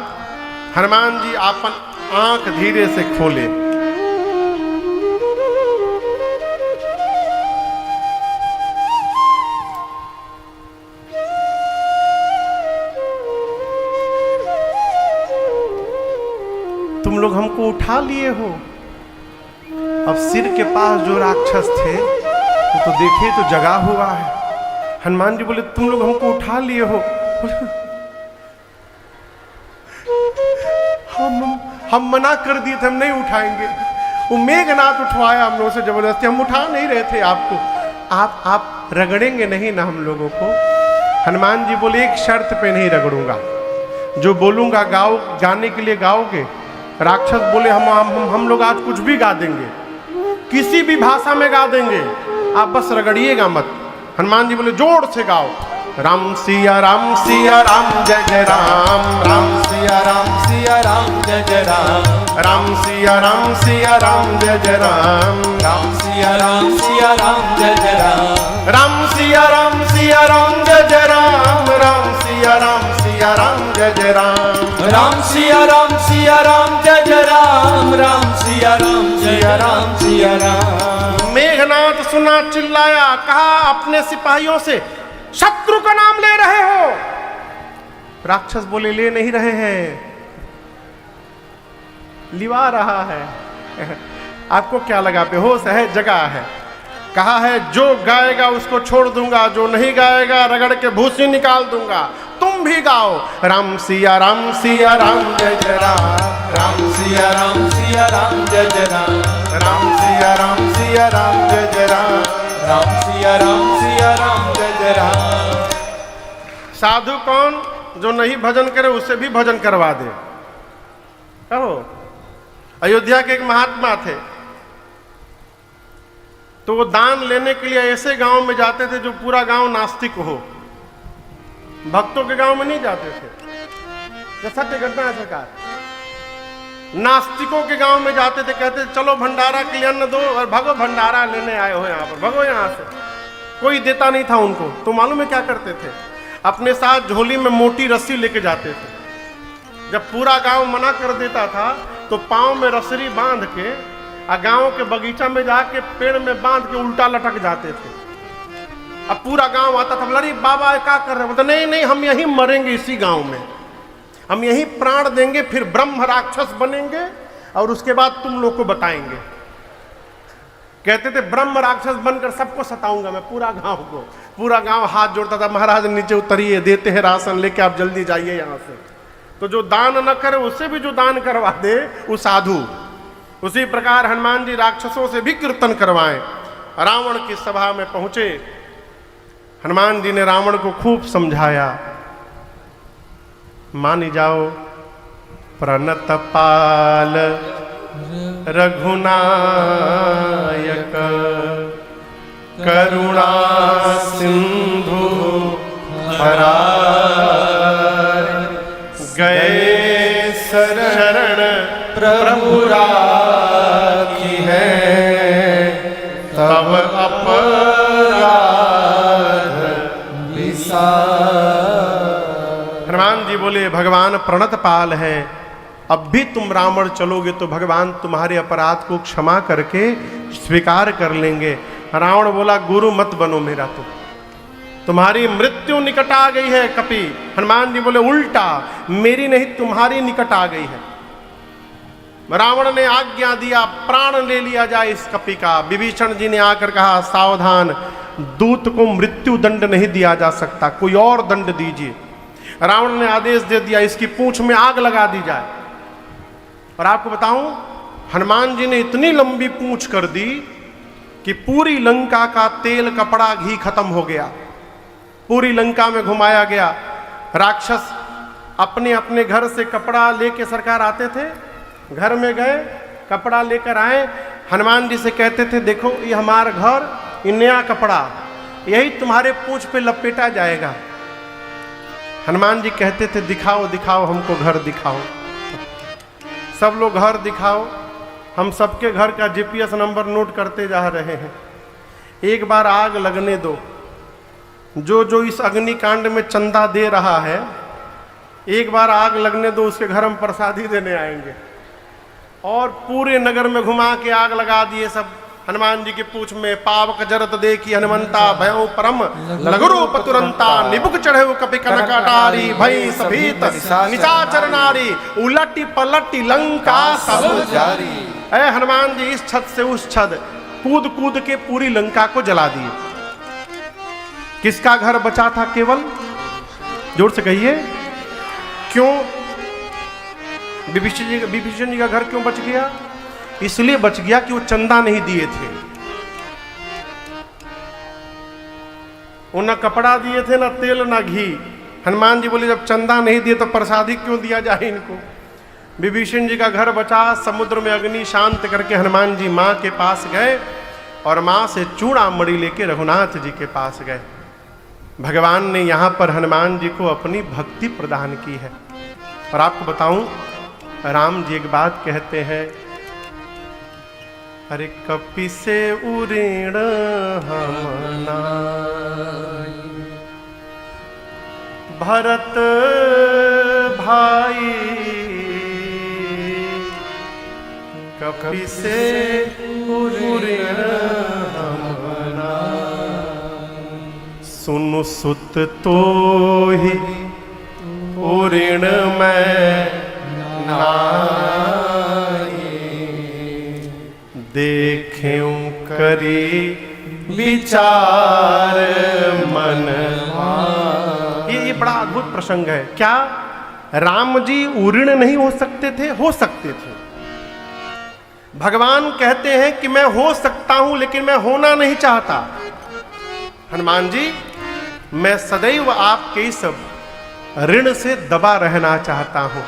हनुमान जी अपन आंख धीरे से खोले। तुम लोग हमको उठा लिए हो। अब सिर के पास जो राक्षस थे वो तो देखे तो जगा हुआ है। हनुमान जी बोले, तुम लोग हमको उठा लिए हो। हम मना कर दिए थे, हम नहीं उठाएंगे। वो मेघनाथ उठवाया हम लोगों से जबरदस्ती, हम उठा नहीं रहे थे आपको। आप रगड़ेंगे नहीं ना हम लोगों को। हनुमान जी बोले, एक शर्त पे नहीं रगड़ूंगा, जो बोलूंगा गाओ, गाने के लिए गाओगे। राक्षस बोले, हम लोग आज कुछ भी गा देंगे, किसी भी भाषा में गा देंगे, आप बस रगड़िएगा मत। हनुमान जी बोले, जोर से गाओ, राम सिया राम सिया राम जय जय राम, राम सिया राम सिया राम जय जय राम, राम सिया राम सिया राम जय जय राम, राम सिया राम सिया राम जय जय राम, राम सिया राम सिया राम जय जय राम, राम सिया राम सिया राम जय जय राम, राम सिया राम सिया राम जय जय राम, राम सिया राम सिया राम सिया राम। मेघनाथ सुना, चिल्लाया, कहा अपने सिपाहियों से, शत्रु का नाम ले रहे हो? राक्षस बोले ले नहीं रहे हैं, लिवा रहा है। आपको क्या लगा बेहोश है, जगा है। कहा है जो गाएगा उसको छोड़ दूंगा, जो नहीं गाएगा रगड़ के भूसी निकाल दूंगा। तुम भी गाओ राम सिया राम सिया राम जय जय राम, राम सिया राम सिया राम जय जय राम, राम सिया राम सिया राम जय जय राम, राम सिया राम सिया राम जय जय राम। साधु कौन? जो नहीं भजन करे उससे भी भजन करवा दे। कहो अयोध्या के एक महात्मा थे, तो वो दान लेने के लिए ऐसे गांव में जाते थे जो पूरा गांव नास्तिक हो। भक्तों के गांव में नहीं जाते थे, ये सत्य घटना है सरकार। नास्तिकों के गांव में जाते थे, कहते थे चलो भंडारा के लिए अन्न दो, और भगो भंडारा लेने आए हो यहाँ पर, भगो यहाँ से। कोई देता नहीं था उनको। तो मालूम है क्या करते थे? अपने साथ झोली में मोटी रस्सी लेके जाते थे। जब पूरा गांव मना कर देता था तो पांव में रस्सी बांध के गांव के बगीचा में जाके पेड़ में बांध के उल्टा लटक जाते थे। अब पूरा गांव आता था, बोला बाबा क्या कर रहे हो? नहीं नहीं, हम यहीं मरेंगे, इसी गांव में हम यहीं प्राण देंगे, फिर ब्रह्म राक्षस बनेंगे और उसके बाद तुम लोग को बताएंगे। कहते थे ब्रह्म राक्षस बनकर सबको सताऊंगा मैं, पूरा गांव को। पूरा गांव हाथ जोड़ता था, महाराज नीचे उतरिए, देते हैं राशन लेके, आप जल्दी जाइए यहां से। तो जो दान न करे उससे भी जो दान करवा दे वो साधु। उसी प्रकार हनुमान जी राक्षसों से भी कीर्तन करवाएं। रावण की सभा में पहुंचे, हनुमान जी ने रावण को खूब समझाया। मानी जाओ प्रणत पाल रघुनायक, करुणा सिंधु हरार, गए शरण प्रभु राखी है, तब अपराध विसार। हनुमान जी बोले भगवान प्रणत पाल है, अब भी तुम रावण चलोगे तो भगवान तुम्हारे अपराध को क्षमा करके स्वीकार कर लेंगे। रावण बोला गुरु मत बनो मेरा, तो तुम्हारी मृत्यु निकट आ गई है कपि। हनुमान जी बोले उल्टा, मेरी नहीं तुम्हारी निकट आ गई है। रावण ने आज्ञा दिया प्राण ले लिया जाए इस कपि का। विभीषण जी ने आकर कहा सावधान, दूत को मृत्यु दंड नहीं दिया जा सकता, कोई और दंड दीजिए। रावण ने आदेश दे दिया इसकी पूंछ में आग लगा दी जाए। और आपको बताऊं, हनुमान जी ने इतनी लंबी पूंछ कर दी कि पूरी लंका का तेल कपड़ा घी खत्म हो गया, पूरी लंका में घुमाया गया। राक्षस अपने अपने घर से कपड़ा लेके सरकार आते थे, घर में गए कपड़ा लेकर आए, हनुमान जी से कहते थे देखो ये हमारा घर, ये नया कपड़ा, यही तुम्हारे पूंछ पे लपेटा जाएगा। हनुमान जी कहते थे दिखाओ दिखाओ हमको घर दिखाओ। सब लोग घर दिखाओ, हम सबके घर का जीपीएस नंबर नोट करते जा रहे हैं। एक बार आग लगने दो, जो जो इस अग्निकांड में चंदा दे रहा है एक बार आग लगने दो, उसके घर हम प्रसादी देने आएंगे। और पूरे नगर में घुमा के आग लगा दिए सब। हनुमान जी की पूंछ में पावक जरत देखी हनुमंता, भयो परम लघुरूप तुरंता, निबुक चढ़े कपि कनक अटारी, भई सभीत निशाचर नारी, उलटी पलटी लंका सब जारी। ऐ हनुमान जी इस छत से उस छत कूद कूद के पूरी लंका को जला दिए। किसका घर बचा था केवल? जोर से कहिए क्यों? विभीषण जी का घर क्यों बच गया? इसलिए बच गया कि वो चंदा नहीं दिए थे, वो ना कपड़ा दिए थे, ना तेल ना घी। हनुमान जी बोले जब चंदा नहीं दिए तो प्रसादी क्यों दिया जाए इनको। विभीषण जी का घर बचा। समुद्र में अग्नि शांत करके हनुमान जी माँ के पास गए और माँ से चूड़ामणि लेके रघुनाथ जी के पास गए। भगवान ने यहाँ पर हनुमान जी को अपनी भक्ति प्रदान की है। और आपको बताऊं, राम जी एक बात कहते हैं, अरे कपि से उऋण हम नाई, भरत भाई कपि से उऋण हम नाई, सुनु सुत तो ही ऋण मैं देख्यूं करी विचार मन। ये बड़ा अद्भुत प्रसंग है। क्या राम जी उऋण नहीं हो सकते थे? हो सकते थे। भगवान कहते हैं कि मैं हो सकता हूं लेकिन मैं होना नहीं चाहता। हनुमान जी, मैं सदैव आपके इस ऋण से दबा रहना चाहता हूं।